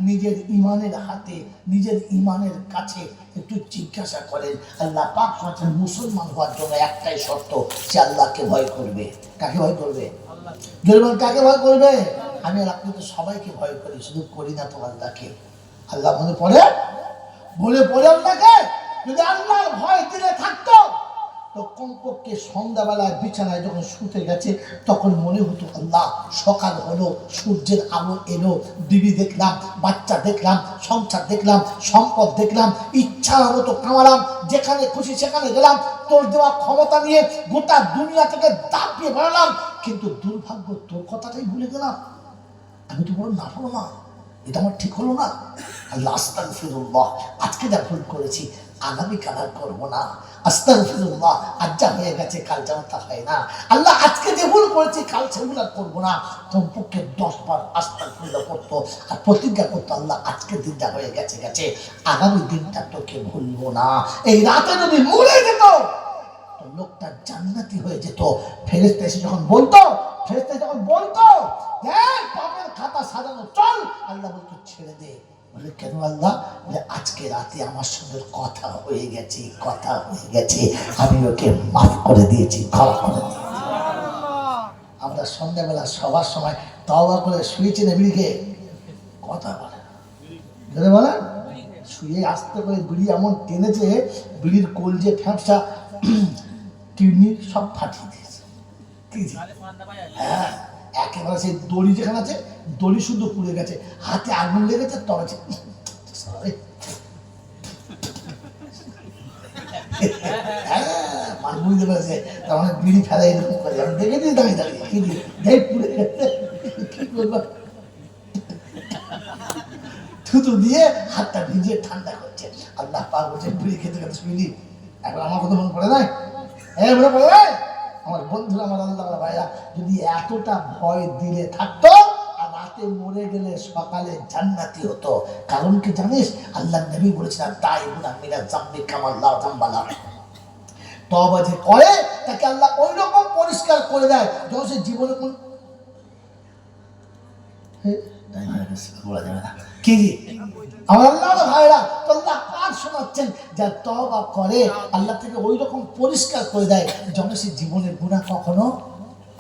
নিজের ইমানের হাতে, নিজের ইমানের কাছে একটু জিজ্ঞাসা করেন। আল্লাহ পাক বলেছেন মুসলমান হওয়ার জন্য একটাই শর্ত, সে আল্লাহকে ভয় করবে। কাকে ভয় করবে? কাকে ভয় করবে? আমি আর আপনি তো সবাইকে ভয় করি, শুধু করি না তো আল্লাহকে। আল্লাহ মনে পড়ে, বলে পড়ে আল্লাহকে। যদি আল্লাহর ভয় দিলে থাকতো তো কমপক্ষে সন্ধ্যাবেলায় বিছানায় যখন শুতে গেছে তখন মনে হতো আল্লাহ সকাল হলো, সূর্যের আলো এলো, বিবি দেখলাম, বাচ্চা দেখলাম, সংসার দেখলাম, সম্পদ দেখলাম, ইচ্ছা মতো কামালাম, যেখানে খুশি সেখানে গেলাম, তোর দেওয়া ক্ষমতা নিয়ে গোটা দুনিয়া থেকে দাপিয়ে বেড়ালাম। কিন্তু দুর্ভাগ্য, তোর কথাটাই ভুলে গেলাম। আমি তো বড় নাফরমান, এটা আমার ঠিক হলো না। আল্লাহ আস্তাগফিরুল্লাহ, আজকে যা ভুল করেছি আগামীকাল আর করবো না। আস্তাগফিরুল্লাহ, আজ যা হয়ে গেছে কাল যেন তা হয় না। আল্লাহ আজকে যে ভুল করেছি কাল সেগুলো আর করবো না। কমপক্ষে 10 বার আস্তাগফিরুল্লাহ করতো আর প্রতিজ্ঞা করতো, আল্লাহ আজকের দিন যা হয়ে গেছে গেছে, আগামী দিনটা তোকে ভুলবো না। এই রাতে যদি মরে যেত তো লোকটা জান্নাতি হয়ে যেত। ফেরেশতা এসে যখন বলতো, পাপের খাতা সাজানো চল, আল্লাহ বলতো ছেড়ে দে। বলে কেন আল্লাহ? বলে আজকে রাতে আমার সঙ্গে কথা হয়ে গেছে, আমি ওকে মাফ করে দিয়েছি, ক্ষমা করে দিয়েছি। আমরা সন্ধ্যাবেলা সবার সময় তওবা করে শুয়েছি না, বিড়িকে কথা বলে শুয়ে আসতে করে বিড়ি এমন টেনেছে, বিড়ির কলজে ফ্যাপসা কিডনি সব ফাটিয়ে দিয়েছে। হ্যাঁ, একেবারে সেই দড়ি যেখানে আছে, দড়ি শুধু পুড়ে গেছে, হাতে আগুন লেগেছে, তবে বুঝতে পেরেছে। তার মানে বিড়ি ফেলা এরকম করে আমি দেখেছি, দাঁড়িয়ে দাঁড়িয়ে পুড়ে গেছে, কি করবো, থুতু দিয়ে হাতটা ভিজিয়ে ঠান্ডা করছে। আল্লাহ পাক বলছে বিড়ি খেতে খেতে শুইলি। এখন আমার কথা মনে পড়ে নাই? মনে পড়ে নাই? আমার বন্ধুরা, আমার আল্লাহ ভাইরা, যদি এতটা ভয় দিলে থাকতো আর রাতে মরে গেলে সকালে জান্নাতি হতো। কারণ কি জানিস? আল্লাহ নবী বলেছেন তাই গুনাহ মিনাজ জামবি কামাল্লাহ জামবালা, তওবা যে করে তাকে আল্লাহ ওই রকম পরিষ্কার করে দেয় যখন সে জীবনে কোন বলা যাবে না কি আমার আল্লাহ ভাইরা তো আল্লাহ কার শোনাচ্ছেন যা তওবা করে আল্লাহ থেকে ওই রকম পরিষ্কার করে দেয় যখন সে জীবনের গুনাহ কখনো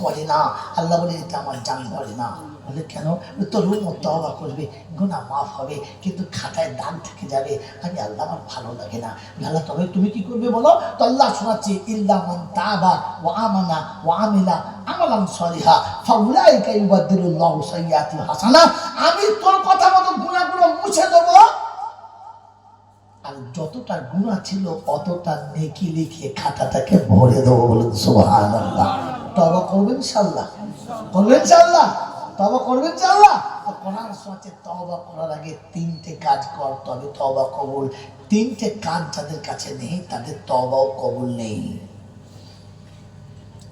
করে না। আল্লাহ বলে এটা আমার জান ধরে না। বলে কেন? তোর রুম তওবা করবে, গুনাহ মাফ হবে, কিন্তু খাতায় দাগ থেকে যাবে। আমি আল্লাহ আমার ভালো লাগে না। আল্লাহ তবে তুমি কি করবে বলো? তো আল্লাহ শোনাচ্ছে ইল্লা মান তাবা ওয়া আমানা ওয়া আমিলা আমালান সলিহা ফাউলাইকা ইউবাদদিলুল্লাহু সাইয়্যাতিহিম হাসানা। আমি তোর কথা মতো গুনাহগুলো মুছে দেব, আর যতটা গুনাহ ছিল অতটা নেকি লিখে খাতাটাকে ভরে দেবো। বলুন সুবহানাল্লাহ। তওবা করবেন ইনশাআল্লাহ, করবেন ইনশাআল্লাহ, তওবা করবেন ইনশাআল্লাহ। আর কোরআন শোনাচ্ছে তওবা করার আগে তিনটে কাজ কর তবে তওবা কবুল। তিনটে কাজ যাদের কাছে নেই তাদের তওবাও কবুল নেই।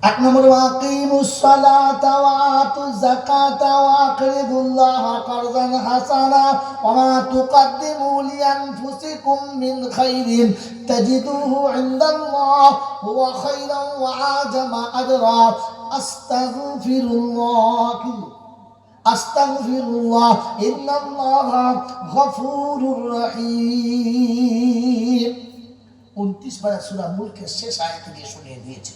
এক নম্বর ওয়াকিমুস সালাতা ওয়া আতুজ যাকাতা ওয়া আকরিদুল্লাহ কারযান হাসানা ওয়া মা তুকদ্দিমু লিআনফুসিকুম মিন খাইরিন তাজিদুহু ইনদাল্লাহ হুয়া খাইরান ওয়া আ'জামা আজরা আস্তাগফিরুল্লাহ ইন্নাল্লাহা গফুরুর রহিম। 29 বার সূরা মুলকের শেষ আয়াতে দিয়ে শুনিয়ে দিয়েছে,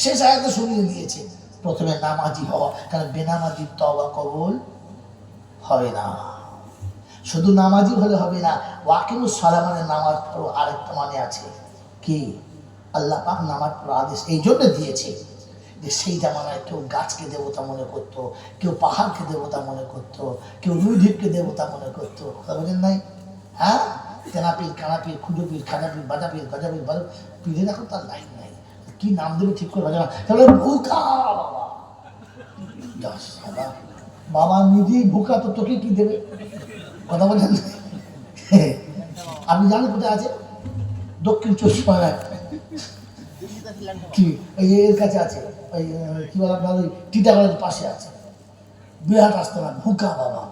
শেষ আয়াতে শুনিয়ে দিয়েছে প্রথমে নামাজি হওয়া, কারণ বেনামাজির তওবা কবুল হবে না। শুধু নামাজি হলে হবে না, ওয়াকিমুস সালাহ মানে নামাজ পড়ো। আরেকটা মানে আছে কি? আল্লাহ পাক নামাজ পড়ার আদেশ এই জন্য দিয়েছে যে সেই জামানায় কেউ গাছকে দেবতা মনে করতো, কেউ পাহাড়কে দেবতা মনে করতো, কেউ রুইঢিপকে দেবতা মনে করতো। কথা বলেন নাই? হ্যাঁ, তেনাপীর, কানাপীর, খুঁজোপীর, খাজাপীর, বাজাপীর, গজাপীর, পীরের এখন তার লাইন নাই, কি নাম দেবে ঠিক করে না। তাহলে ভুকা বাবা, বাবা নিজেই ভুকা, তো তোকে কি দেবে? কথা বলেন। আপনি জানেন কোথায় আছে? দক্ষিণ 24 পরগনায় কি এর কাছে আছে, ওই কি বলে আপনার ওই টিটাগড়ের পাশে আছে, বিরাট আসতে না ভুকা বাবা।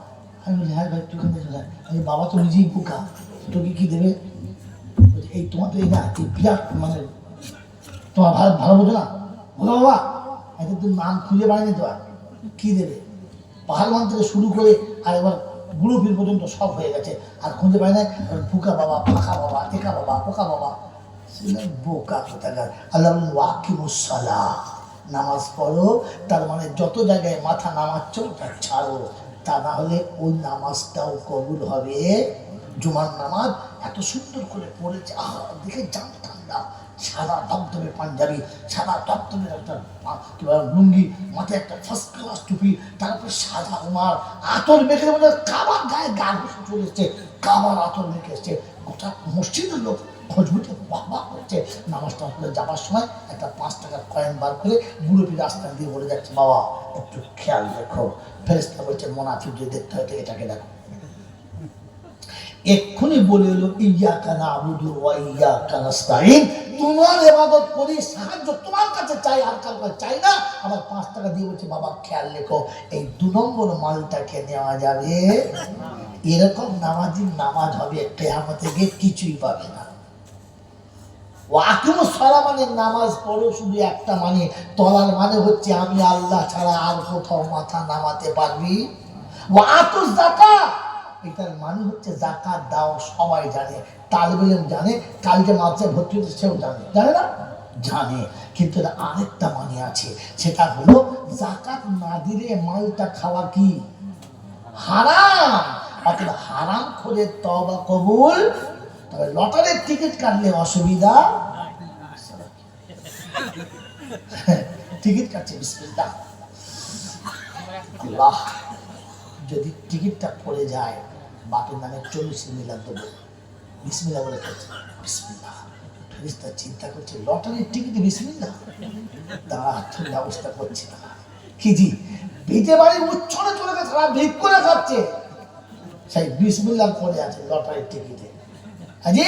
আমি বলি হ্যাঁ ভাই তুই কোথায় চলে? আমি বাবা তো নিজেই ভুকা, তোকে কি দেবে? এই তোমার তো এই না, এই বিরাট মানে তোমার ভালো বোঝো না ভোলা বাবা, এত তুমি নাম খুঁজে পায়নি তো আর কি দেবে? পাহাড়মান থেকে শুরু করে আর এবার বুড়ো পীর পর্যন্ত সব হয়ে গেছে, আর খুঁজে পায় না। ফুকা বাবা, পাখা বাবা, টেকা বাবা, পোকা বাবা, বোকা কোথাকার। আল্লাহ বলেন ওয়াকিমুস সালাহ, নামাজ পড়ো। তার মানে যত জায়গায় মাথা নামাচ্ছ ওটা ছাড়ো, তা না হলে ওই নামাজটাও কবুল হবে। জুমার নামাজ এত সুন্দর করে পড়েছে, দেখে জান ঠান্ডা, সাদা দমদমে পাঞ্জাবি, সাদা দমদমের একটা লুঙ্গি, মাথায় একটা ফার্স্ট ক্লাস টুপি, তারপরে সাদা উমার, আতর মেখে মনে কাবার গায়ে গা ঘুষে চলে এসছে, কাবার আতর মেখে এসছে। গোটা মসজিদের লোক খোঁজবুটে বাবা করছে। নামাজটা পড়ে যাবার সময় একটা 5 টাকার কয়েন বার করে মুরব্বী রাস্তা দিয়ে বলে যাচ্ছে, বাবা একটু খেয়াল রেখো। ফেরেশতা বলছে মোনাফিক যদি দেখতে হয় এটাকে দেখো। এক্ষুনি বলে এলো ইয়াকা নাবুদু ওয়া ইয়াকা নাস্তাইন, তোমার ইবাদত করি, সাহায্য তোমার কাছে চাই, আর কারো কাছে চাই না। আমার 5 টাকা দিয়ে বলছে বাবা খেয়াল রেখো। এই 2 নম্বর মালটাকে নেওয়া যাবে। এরকম নামাজির নামাজ হবে কিয়ামতে গিয়ে কিছুই পাবে না। ওয়াকিমুস সালাহ মানে নামাজ পড়ো, শুধু একটা মানে তলার মানে হচ্ছে আমি আল্লাহ ছাড়া আর কোথাও মাথা নামাতে পারবি। ওয়া আতুজ যাকাত, এটার মানে হচ্ছে যাকাত দাও। সবাই জানে, তালিবে ইলম জানে, কাল যে মাদ্রাসায় ভর্তি হচ্ছে সেও জানে, জানে না? জানে। কিন্তু আরেকটা মানে আছে, সেটা হলো যাকাত না দিলে মালটা খাওয়া কি হারাম। অর্থাৎ হারাম করে তওবা কবুল। তবে লটারির টিকিট কাটলে অসুবিধা, টিকিট কাটছে বিসমিল্লাহ, আল্লাহ যদি টিকিটটা পড়ে যায় বাপের নামে 40 মিলাদ দেবো, বিসমিল্লাহ বলে করছে বিসমিল্লাহ। ফেরেশতা চিন্তা করছে লটারির টিকিটে বিসমিল্লাহ, তার ব্যবস্থা করছে না কি জি, ভিটে বাড়ির উচ্ছনে চলে গেছে, তারা ভিক করে খাচ্ছে, সেই বিসমিল্লাহ পড়ে আছে লটারির টিকিটে। আজি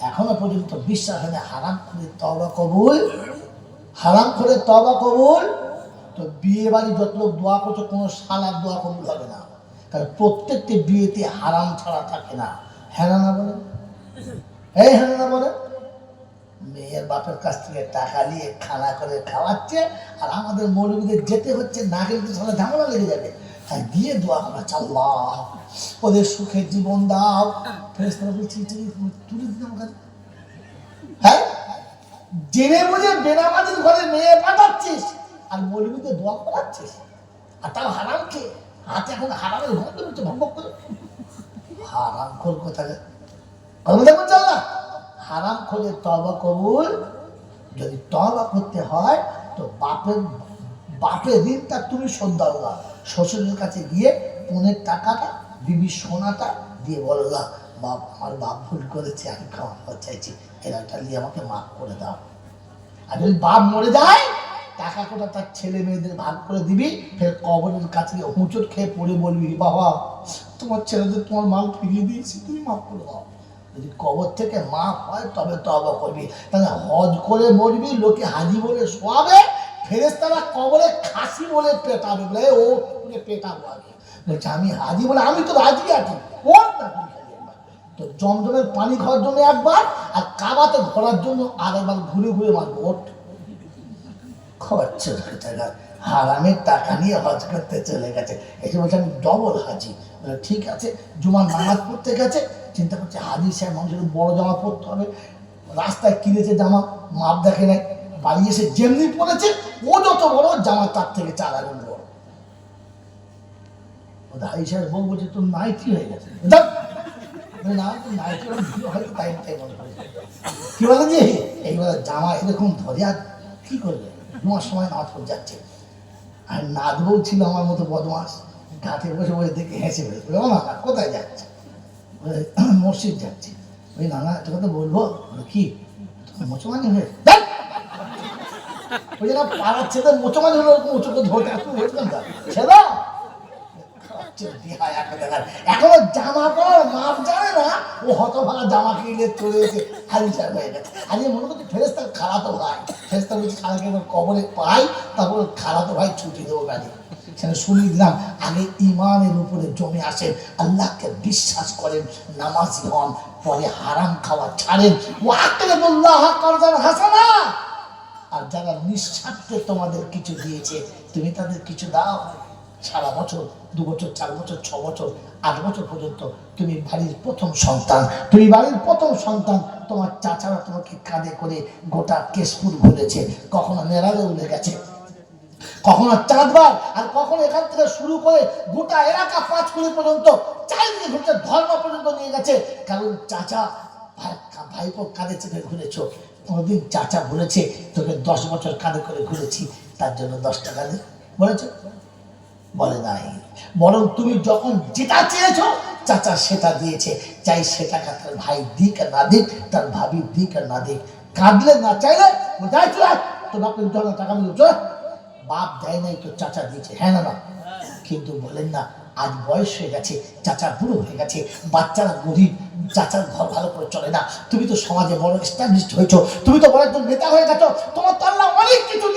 এখনো পর্যন্ত বিশ্বাস হয় না হারাম করে তওবা কবুল, হারাম করে তওবা কবুল। তো বিয়ে বাড়ি যত লোক দোয়া করছে কোনো সালার দোয়া কবুল হবে না, কারণ প্রত্যেকটি বিয়েতে হারাম ছাড়া থাকে না। হ্যাঁ না বলে, এই হ্যাঁ না বলে, মেয়ের মেয়ের বাপের কাছ থেকে টাকা নিয়ে খানা করে খাওয়াচ্ছে, আর আমাদের মৌলবীদের যেতে হচ্ছে, না গেলে তো সারা ঝামেলা লেগে যাবে। আর গিয়ে দোয়া করা, আল্লাহ ওদের সুখের জীবন দাও। ফেরেশতারা বলছে তুলে দিন আমার কাছে। হ্যাঁ, জেনে বুঝে বেনামাজির ঘরে মেয়ে পাঠাচ্ছিস আর মৌলবীদের দোয়া করাচ্ছিস, আর তাও হারাম খেয়ে। হাতে এখন হারামের গন্ধ হচ্ছে, ভম্বক করে হারাম খোর কোথায় দেখুন। চল না, হারাম খোঁজে তওবা কবুল। যদি তওবা করতে হয় তো বাপের ঋণটা তুমি শোধ দাও না। শ্বশুরের কাছে গিয়ে পনের টাকাটা, বিবির সোনাটা দিয়ে বলো না, বাপ আমার বাপ ভুল করেছে, আমি ক্ষমা চাইছি, এরাটা নিয়ে আমাকে মাফ করে দাও। আর যদি বাপ মরে যায়, টাকা কোটা তার ছেলে মেয়েদের ভাগ করে দিবি, ফের কবরের কাছে গিয়ে হুঁচট খেয়ে পড়ে বলবি, বাবা তোমার ছেলেদের তোমার মাল ফিরিয়ে দিয়েছি, তুমি মাফ করে দাও। যদি কবর থেকে মাফ হয় তবে তওবা করবি। তাহলে হজ করে মরবি, লোকে হাজি বলে শোয়াবে, ফেরেশতারা কবরে খাসি বলে পেটাবে, বলে ও পেটাবো আগে। বলছে আমি হাজি বলে, আমি তো রাজি আছি, ওর না তো জমজমের পানি খাওয়ার জন্য একবার, আর কাবাতে ঘোরার জন্য আরেকবার ঘুরে ঘুরে মারবো। ওট খাওয়াচ্ছে টাকা, হারামের টাকা নিয়ে হজ করতে চলে গেছে। এসে বলছে আমি ডবল হাজি। ঠিক আছে, জুমার নামাজ পড়তে গেছে, চিন্তা করছে হাজি সাহেব মানুষের বড় জামা পরতে হবে, রাস্তায় কিনেছে জামা, মাপ দেখে নেয়, বাড়ি এসে যেমনি পড়েছে, ও যত বড় জামা তার থেকে 4 আগুন বড়। হাজি সাহেব বউ বলছে তোর নাইটি হয়ে গেছে। না, নাইটি হয়তো তাই তাই মনে করে। কি বলে যে এইবার জামা এরকম ধরে, আর কি করবে, জুমার সময় নামাজ পড়ে যাচ্ছে। আর নাদবউ ছিল আমার মতো বদমাস, ঘাটে বসে বসে দেখে হেসে ফেলবে, ও না কোথায় যাচ্ছে, মসজিদ যাচ্ছি। ওই না একটা কথা বলবো, কি মুসলমানি হয়ে ওই জন্য পাড়ার ছেলে মুসলমানি হলো, উঁচুকে ধরতে ছেলে এখনো জামা পরার মাপ জানে না, ও হতভাগা জামা কিনে চলে এসে হাজি সাহেব হয়ে গেছে। আজকে মনে করছি ফেরেশতার খালাতো ভাই, ফেরেশতা বলছি খালাকে এবার কবরে পাই, তারপর খালাতো ভাই ছুটি দেবো গাড়ি। সেখানে শুনিয়ে দিলাম, আগে ইমানের উপরে জমে আসেন, আল্লাহকে বিশ্বাস করেন, নামাজি হন, পরে হারাম খাওয়া ছাড়েন। ওয়াকিবুল্লাহ কারদান হাসানা। আর যারা নিঃস্বার্থে তোমাদের কিছু দিয়েছে, তুমি তাদের কিছু দাও। সারা বছর, 2 বছর, 4 বছর, 6 বছর, 8 বছর পর্যন্ত তুমি বাড়ির প্রথম সন্তান, তুমি বাড়ির প্রথম সন্তান। তোমার চাচারা তোমাকে কাঁধে করে গোটা কেশপুর ঘুরেছে, কখনো নেড়ালে উঠে গেছে, কখনো চাঁদবার, আর কখনো এখান থেকে শুরু করে গোটা এলাকা 5 কুড়ি পর্যন্ত চারিদিকে ঘুরছে, ধর্ম পর্যন্ত নিয়ে গেছে। কারণ চাচা ভাইপো কাঁধে চেপে ঘুরেছ। কোনোদিন চাচা বলেছে তোকে 10 বছর কাঁধে করে ঘুরেছি, তার জন্য 10 টাকা দে বলেছে? বলে নাই। বরং তুমি যখন যেটা চেয়েছো চাচা সেটা দিয়েছে, চাই সেটা তার ভাই দিক আর না দিক, তার ভাবি দিক আর না দিক, কাঁদলে না চাইলে যাই চলে তো বাপের জন্য টাকা দিল, চলে বাপ দেয় নাই তো চাচা দিয়েছে, হ্যাঁ না না। কিন্তু বলেন না, আজ বয়স হয়ে গেছে, চাচা বুড়ো হয়ে গেছে, বাচ্চারা গরিব, চাচার ঘর ভালো করে চলে না, তুমি তো সমাজে বড় এস্টাবলিশড হয়েছো, তুমি তো বড় একজন নেতা হয়ে গেছো, তোমার তো আল্লাহ অনেক কিছু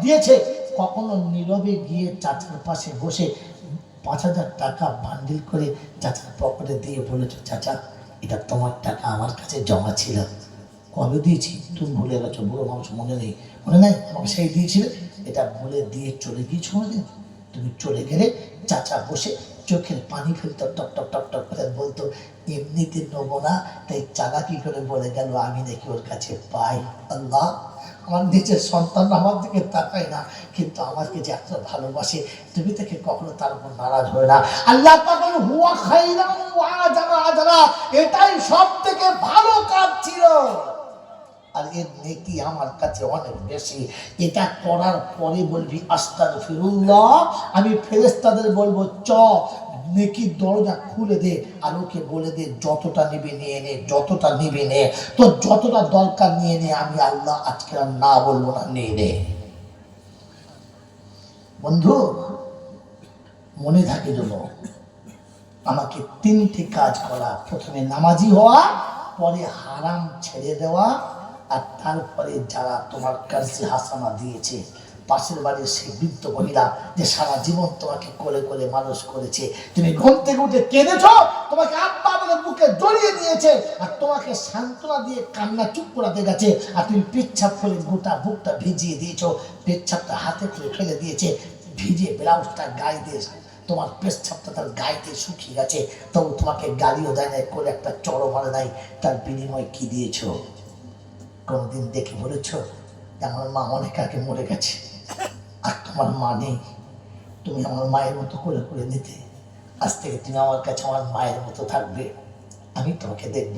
দিয়েছে। কখনো নীরবে গিয়ে চাচার পাশে বসে 5,000 টাকা বান্ডিল করে চাচার পকেটে দিয়ে বলেছো, চাচা এটা তোমার টাকা আমার কাছে জমা ছিল, কবে দিয়েছি তুমি ভুলে গেছো, বুড়ো মানুষ মনে নেই, মনে নাই আমাকে সেই দিয়েছিলে, এটা বলে দিয়ে চলে গিয়েছো কোনোদিন? তুমি চলে গেলে চাচা বসে চোখের পানি ফেলতো, টক টক টক টক করে বলতো, এমনিতে নেবো না, তাই চালাকি করে বলে গেল আমি নাকি ওর কাছে পাই। আল্লাহ, আমার নিজের সন্তান আমার দিকে তাকায় না, কিন্তু আমাকে যে এত ভালোবাসে, তুমি তাকে কখনো তার উপর নারাজ হয় না। আল্লাহ পাক হুয়া খাইরাম ওয়া আজরা, এটাই সবথেকে ভালো কাজ ছিল, আর এর নেকি আমার কাছে অনেক বেশি। এটা করার পরে বলবি আস্তাগফিরুল্লাহ, আমি ফেরেশতাদের বলবো চ নেকির দরজা খুলে দে, আর ওকে বলে দে যতটা নিবি নিয়ে নে, যতটা নিবি নে, তো যতটা দরকার নিয়ে নে, আমি আল্লাহ আজকে আর না বলবো না, নিয়ে নে। বন্ধু মনে থাকে যেন, আমাকে 3টে কাজ করা, প্রথমে নামাজি হওয়া, পরে হারাম ছেড়ে দেওয়া, আর তারপরে যারা তোমার কাছে হাসানা দিয়েছে পাশের বাড়ির সেই বৃদ্ধ মহিলা যে সারা জীবন তোমাকে কোলে কোলে মানুষ করেছে, তুমি ঘুম থেকে উঠে কেঁদেছো, তোমাকে আব্বা বলে বুকে জড়িয়ে নিয়েছে, আর তোমাকে সান্ত্বনা দিয়ে কান্না চুপ করাতে গেছে, আর তুমি পেচ্ছাপ করে গোটা বুকটা ভিজিয়ে দিয়েছো, পেচ্ছাপটা হাতে করে ফেলে দিয়েছে, ভিজিয়ে ব্লাউজটা গায়ে দিয়ে তোমার পেচ্ছাপটা তার গায়েতে শুকিয়ে গেছে, তবু তোমাকে গালিও দেয় নাই, করে একটা চড়ও মারে নাই, তার বিনিময় কি দিয়েছো? কোনদিন দেখে বলেছ আমার মা অনেক আগে মরে গেছে আর তোমার মা নেই, তুমি আমার মায়ের মতো করে করে নিতে, আজ থেকে তুমি আমার কাছে আমার মায়ের মতো থাকবে, আমি তোমাকে দেখব,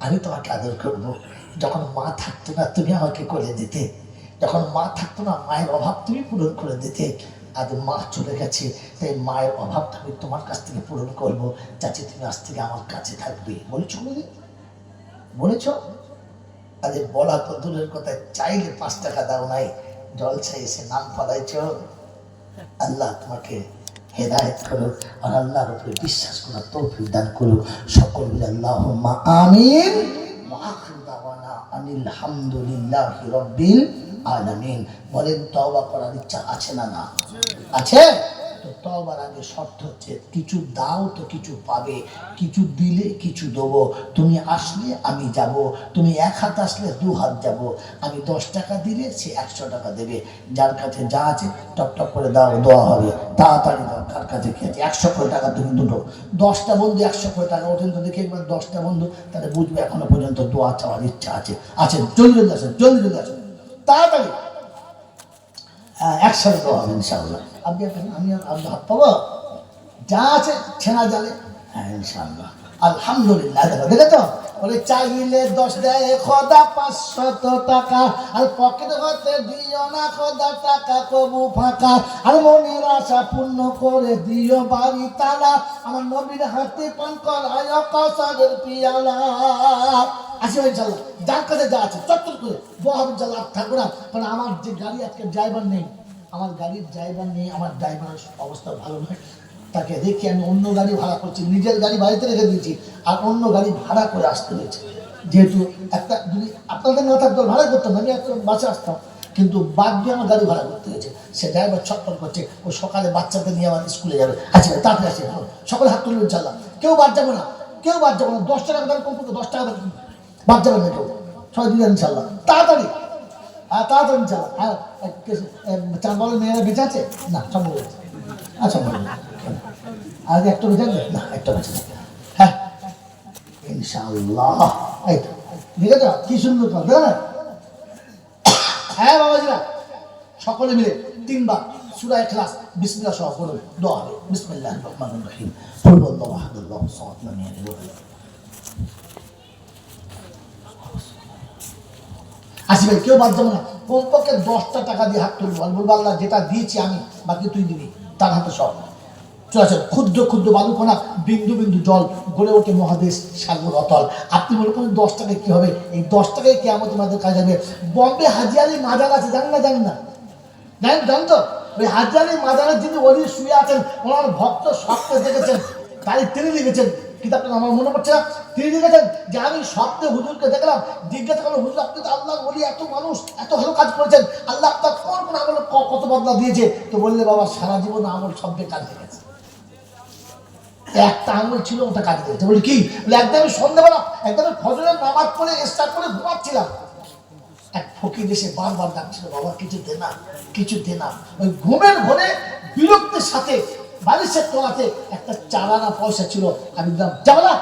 আমি তোমাকে আদর করব। যখন মা থাকতো না তুমি আমাকে করে দিতে, যখন মা থাকতো না মায়ের অভাব তুমি পূরণ করে দিতে, আজ মা চলে গেছে, তাই মায়ের অভাবটা আমি তোমার কাছ থেকে পূরণ করবো, চাচি তুমি আজ থেকে আমার কাছে থাকবে। বলেছ বলেছ? আরে বলা তো দূরের কথা, চাইলে 5 টাকা দাও নাই, জলসায় এসে নাম ফলাইছ। আল্লাহ তোমাকে হেদায়েত করুক আর আল্লাহর উপরে বিশ্বাস করার তৌফিক দান করুক। সকল মিলে আল্লাহুম্মা আমিন। ওয়া আখিরু দাওয়ানা আনিল হামদুলিল্লাহি রাব্বিল আলামিন। বলেন তওবা করার ইচ্ছা আছে না? না আছে তো তওবার আগে শর্ত হচ্ছে কিছু দাও তো কিছু পাবে, কিছু দিলে কিছু দেবো, তুমি আসলে আমি যাব, তুমি 1 হাত আসলে 2 হাত যাব, আমি 10 টাকা দিলে সে 100 টাকা দেবে, যার কাছে যা আছে টপ টপ করে দাও, দোয়া হবে, তাড়াতাড়ি দাও। কার কাছে কি আছে? 100 করে টাকা তুমি দুটো, 10টা বন্ধু 100 করে টাকা ওঠেন তো দেখে একবার 10টা বন্ধু, তাহলে বুঝবে এখনো পর্যন্ত দোয়া চাওয়ার ইচ্ছা আছে। আছে জলদি জলদি আসেন, জলদি জলদি আসেন, তাড়াতাড়ি। হ্যাঁ, একসাথে দেওয়া হবে ইনশাআল্লাহ। আপনি আমি হাত পাবো, যা আছে ছেনা জালে। হ্যাঁ ইনশাআল্লাহ, আলহামদুলিল্লাহ। দেখে তো বলে চাইলে 10 দেয় খোদা 500 টাকা, আর পকেট হতে দিও না খোদা টাকা কবু ফাঁকা, আর মনের আশা পূর্ণ করে দিও বাড়ি তালা, আমার নবীর হাতে পান করায় কাউসারের পিয়ালা। আসি ইনশাআল্লাহ, যার কাছে যা আছে চত্বর করে দোয়া হবে ইনশাআল্লাহ। থাকবো না, কারণ আমার যে গাড়ি আজকে ড্রাইভার নেই, আমার গাড়ির ড্রাইভার নেই, আমার ড্রাইভারের অবস্থা ভালো নয়, তাকে রেখে আমি অন্য গাড়ি ভাড়া করছি, নিজের গাড়ি বাড়িতে রেখে দিয়েছি আর অন্য গাড়ি ভাড়া করে আসতে হয়েছে। যেহেতু একটা যদি আপনাদের না থাকতো ভাড়া করতাম, আমি একটা বাসে আসতাম, কিন্তু বাদ দিয়ে আমার গাড়ি ভাড়া করতে হয়েছে। সে ড্রাইভার ছটফট করছে, ও সকালে বাচ্চাদের নিয়ে আমার স্কুলে যাবে। আচ্ছা তাড়াতাড়ি আসে, সকালে হাত তুলবে ইনশাআল্লাহ, কেউ বাদ যাবো না, কেউ বাদ যাবো না। 10 টাকা দাম কম করতে 10 টাকা বাদ যাবেন না কেউ, সবাই দিলেন ইনশাআল্লাহ, তাড়াতাড়ি। হ্যাঁ তাড়াতাড়ি ইনশাআল্লাহ। হ্যাঁ চার বলের মেয়েরা বেঁচে আছে না? সব বলে আছে। আচ্ছা বলুন, আজ একটা বেঁচে আছে না? একটা বেঁচে আছে। হ্যাঁ ইনশাআল্লাহ। এই তো ঠিক আছে, কি সুন্দর কথা, দেখো না? হ্যাঁ বাবাজিরা, সকলে মিলে 3 বার সূরা ইখলাস বিসমিল্লাহ সহ পড়ুন, দোয়া হবে। বিসমিল্লাহির রহমানির রহিম, কুল হুয়াল্লাহু আহাদ আল্লাহু সামাদ লাম ইয়ালিদ ওয়া লাম ইউলাদ। আসি ভাই, কেউ বাদ যাবো না, কমপক্ষে 10টা টাকা দিয়ে হাত তুলবো আর বলবো আল্লাহ যেটা দিয়েছি আমি, বাকি তুই দিবি, তার হাতে সব। চলে আসেন, ক্ষুদ্র ক্ষুদ্র বালুকণা, বিন্দু বিন্দু জল গড়ে ওঠে মহাদেশ সাগর অতল। আপনি মনে করেন 10 টাকায় কি হবে? এই 10 টাকায় কিয়ামত তোমাদের কাজে যাবে। বম্বে হাজি আলী মাজার আছে, জানেন না? জানেন না? জানেন তো? ওই হাজি আলী মাজারের যিনি ওলি শুয়ে আছেন, ওনার ভক্ত স্বপ্নে দেখেছেন, তাই তিনি লিখেছেন কিতাবটা আমার মনে পড়ছে না, তিনি লিখেছেন যে আমি স্বপ্নে হুজুরকে দেখলাম, জিজ্ঞাসা করলাম হুজুর আপনি তো আল্লাহ বলি, এত মানুষ এত ভালো কাজ করেছেন, আল্লাহ আপনার কোন কোন আমল কত বদলা দিয়েছে? তো বললে বাবা সারা জীবন আমল সব বেকার হয়ে গেছে, একটা আঙুল ছিল ওটা কাজে দিয়েছে। বলি কি? একদম সন্ধ্যাবেলা একদম ফজরের নামাজ পড়ে স্টার্ট করে ঘুমাচ্ছিলাম, এক ফকির এসে বারবার ডাকছিল বাবা কিছু দে না, কিছু দে না। ওই ঘুমের ঘরে বিরক্তির সাথে বালিশের তলাতে একটা 4 আনা পয়সা ছিল, আমি দিলাম, যাবলা।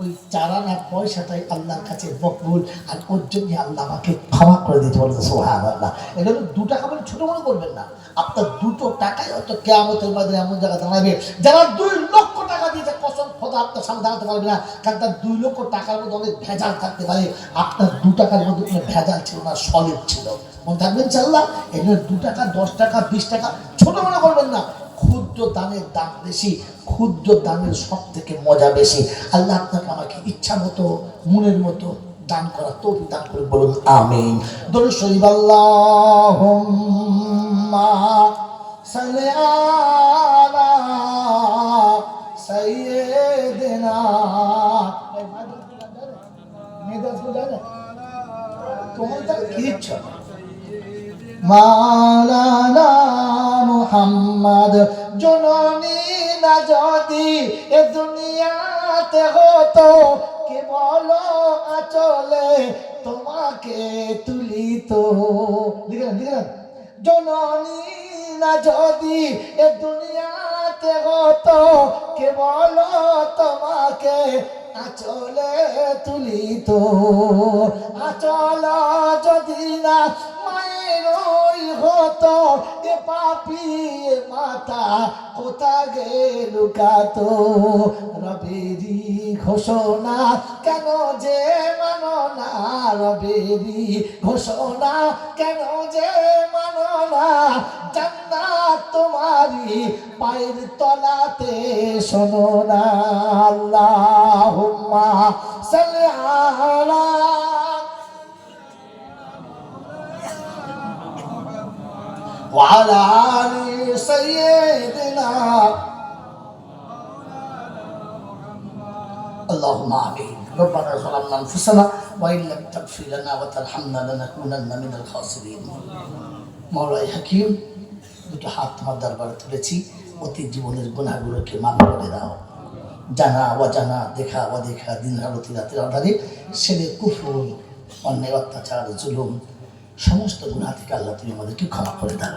ওই 4 আনা পয়সাটাই আল্লাহর কাছে মকবুল, আর ওর জন্য আল্লাহ আমাকে ক্ষমা করে দিতে বলতে সুবহানাল্লাহ। এটা 2 টাকা বলে ছোট মনে করবেন না, আপনার 2 টাকায় হয়তো কিয়ামতের মধ্যে এমন জায়গা দাঁড়াবে যারা 2 লক্ষ টাকা দিয়েছে, কসম খোদা আপনার সামনে দাঁড়াতে পারবে না, কারণ তার 2 লক্ষ টাকার মধ্যে অনেক ভেজাল থাকতে পারে, আপনার 2 টাকার মধ্যে কোনো ভেজাল ছিল না, সলিড ছিল। মনে থাকবেন ইনশাআল্লাহ। এই জন্য 2 টাকা 10 টাকা 20 টাকা ছোট মনে করবেন না, ক্ষুদ্র দানের দাম বেশি, ক্ষুদ্র দানের সব থেকে মজা বেশি। আল্লাহ আপনাকে আমাকে ইচ্ছা মতো মনের মতো দান করা তৌফিক দান করে, বলুন আমিন। দরুদ শরীফ আল্লাহুম্মা সাল্লি আলা সাইয়্যিদিনা। তোমার কি ইচ্ছা মাওলানা মুহাম্মদ। জননী না যদি এ দুনিয়াতে হতো, কে বলো আচলে তোমাকে তুলিত। লিখেন। জননী না যদি এ দুনিয়াতে হতো, কে বলো তোমাকে আচলে তুলিত। আচল যদি না মায়েরই হতো, এ পাপি মাতা কোথা গে লুকাতো। রবেরি ঘোষণা কেন যে মানো না, রবেরি ঘোষণা কেন যে মানো না। জান্নাত তোমারি পায়ের তলাতে, শোনো না। আল্লাহুম্মা সাল্লি আলা ওয়া আলা আলি সাইয়্যিদিনা। আল্লাহুম্মা আমিন। রব্বানা যালামনা আনফুসানা ওয়া ইন লাম তাগফির লানা ওয়া তারহামনা লানাকুনান্না মিনাল খাসিরিন। মাওলাই হাকিম, দুটো হাত তোমার দরবারে তুলেছি, অতি জীবনের গুনাহগুলোকে মাফ করে দাও। জানা অজানা, দেখা অদেখা, দিন আলোতে রাতের আধারে ছেলে কুফর, অন্যায়, অত্যাচার, জুলুম, সমস্ত গুনাহ থেকে আল্লাহ তুমি আমাদেরকে ক্ষমা করে দাও।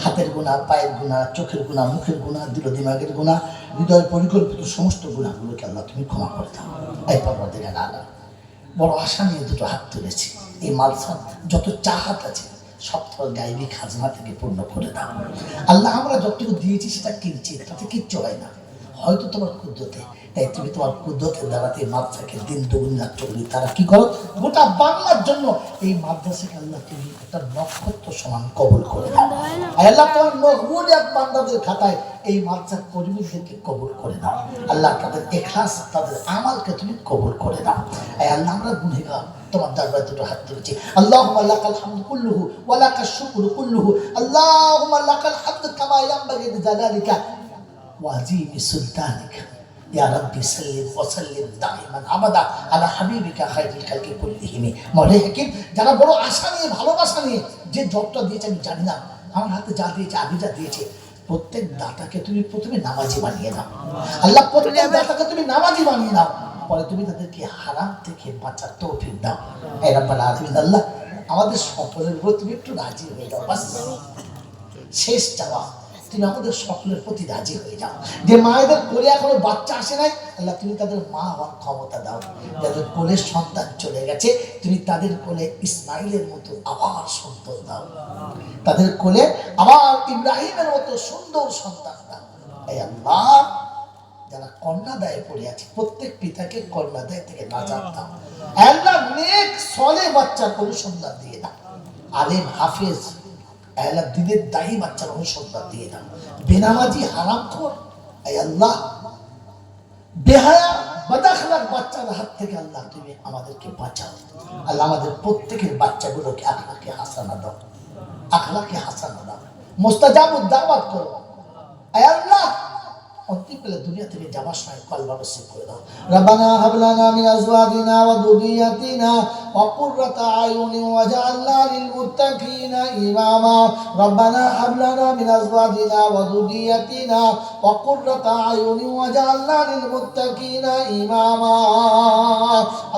হাতের গুনাহ, পায়ের গুনাহ, চোখের গুনাহ, মুখের গুনাহ, দিল দিমাগের গুনাহ, হৃদয় পরিকল্পিত সমস্ত গুনাহগুলোকে আল্লাহ তুমি ক্ষমা করে দাও। এই পরওয়ারদিগার আলম, বড় আশা নিয়ে দুটো হাত তুলেছি। এই মালসা যত চাহাত আছে সব তোমার গায়েবী খাজনা থেকে পূর্ণ করে দাও। আল্লাহ আমরা যতটুকু দিয়েছি সেটা কিনছি, তাতে কিচ্ছু হয় না, হয়তো তোমার কুদরতে। তাই তুমি তোমার কুদরতের দ্বারাতে মাদ্রাসাকে দিন দুগুণ রাত্র করি তারা কি করো, গোটা বাংলার জন্য এই মাদ্রাসাকে আল্লাহ তুমি একটা নক্ষত্র সমান কবুল করে দাও। আল্লাহ তোমার মকবুলিয়াত বান্দাদের খাতায় এই মাদ্রাসার কর্মীদেরকে কবুল করে দাও। আল্লাহ তাদের ইখলাস, তাদের আমালকে তুমি কবুল করে দাও। আল্লাহ আমরা গুনাহগার, তোমার দরবারে দুটো হাত তুলেছি। আল্লাহুম্মা লাকাল হামদু কুল্লুহু ওয়া লাকাশ শুকরু কুল্লুহু। আল্লাহুম্মা লাকাল হামদু কামা ইয়ানবাগি লিজালালিকা ওয়া আযীমি সুলতানিকা। ইয়া রাব্বি সাল্লি ওয়া সাল্লিম দাইমান আবাদা আলা হাবিবিকা খায়রুল খালকি কুল্লিহিম। মাওলাই হাকিম, যারা বড় আশা নিয়ে, ভালোবাসা নিয়ে যে জবটা দিয়েছে আমি জানি না, আমার হাতে যা দিয়েছে, আগে যা দিয়েছে, প্রত্যেক দাতাকে তুমি প্রথমে নামাজি বানিয়ে দাও। আল্লাহ প্রত্যেক দাতাকে তুমি নামাজি বানিয়ে দাও, পরে তুমি তাদেরকে হারাম থেকে বাঁচার তৌফিক দাও। হে রাব্বুল আলামিন, আল্লাহ আমাদের সকলের উপর তুমি একটু রাজি হয়ে যাও। বাস শেষ চাওয়া, তুমি আমাদের সকলের প্রতি রাজি হয়ে যাও। যে মায়েদের কোলে এখনো বাচ্চা আসে নাই, আল্লাহ তুমি তাদের মা হওয়ার ক্ষমতা দাও। যাদের কোলে সন্তান চলে গেছে, তুমি তাদের কোলে ইসমাইলের মতো আবার সন্তান দাও, তাদের কোলে আবার ইব্রাহিমের মতো সুন্দর সন্তান দাও। এই আল্লাহ, যারা কন্যাদায়ে পড়ে আছে প্রত্যেক পিতাকে কন্যাদায় থেকে নাজাত দাও। আল্লাহ নেক সলে বাচ্চার অনুসন্ধান দিয়ে দাও। আলেম হাফেজ আল্লাহ দিনের দায়ী বাচ্চার অনুসন্ধান দিয়ে দাও। বেনামাজি হারামখোর আল্লাহ বেহায়া বদআখলাক বাচ্চার হাত থেকে আল্লাহ তুমি আমাদেরকে বাঁচাও। আল্লাহ আমাদের প্রত্যেকের বাচ্চাগুলোকে আখলাকে হাসানা দাও, আখলাকে হাসানা দাও, মুস্তাজাবুদ দাওয়াত করো। আল্লাহ অন্তিম পেলে দুনিয়া থেকে যাবার সময় কলবা নসিব করে দাও। রব্বানা হাব লানা মিন আজওয়াজিনা ওয়া যুররিয়াতিনা ওয়া কুররাতা আয়ুনিন ওয়াজআলনা লিল মুত্তাকিনা ইমামা। রব্বানা হাব লানা মিন আজওয়াজিনা ওয়া যুররিয়াতিনা ওয়া কুররাতা আয়ুনিন ওয়াজআলনা লিল মুত্তাকিনা ইমামা।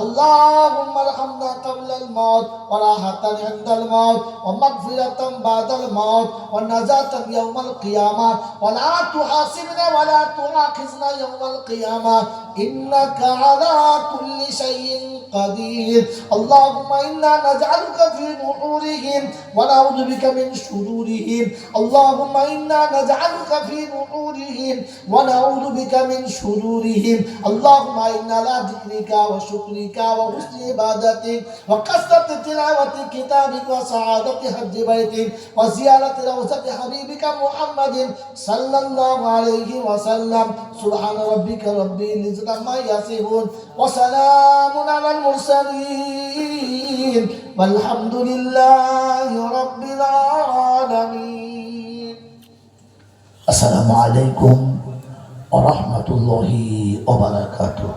আল্লাহুম্মা আরহামনা ক্বাবলাল মাউত ওয়া রাহাতান ইনদাল মাউত ওয়া মাগফিরাতান বাদাল মাউত ওয়া নাজাতান ইয়াওমাল কিয়ামাহ ওয়া লা তুহাসিবনা ওয়া লা تؤاخذنا يوم القيامة إنك على كل شيء قدير. اللهم إنا نجعلك في نحورهم ونعوذ بك من شرورهم. اللهم إنا نجعلك في نحورهم ونعوذ بك من شرورهم. اللهم إنا على ذكرك وشكرك وحسن عبادتك وكثرة تلاوة كتابك وسعادة حج بيتك وزيارة روضة حبيبك محمد صلى الله عليه وسلم. سبحان ربك رب العزة عما يصفون وسلام على المرسلين والحمد لله رب العالمين. السلام عليكم ورحمة الله وبركاته.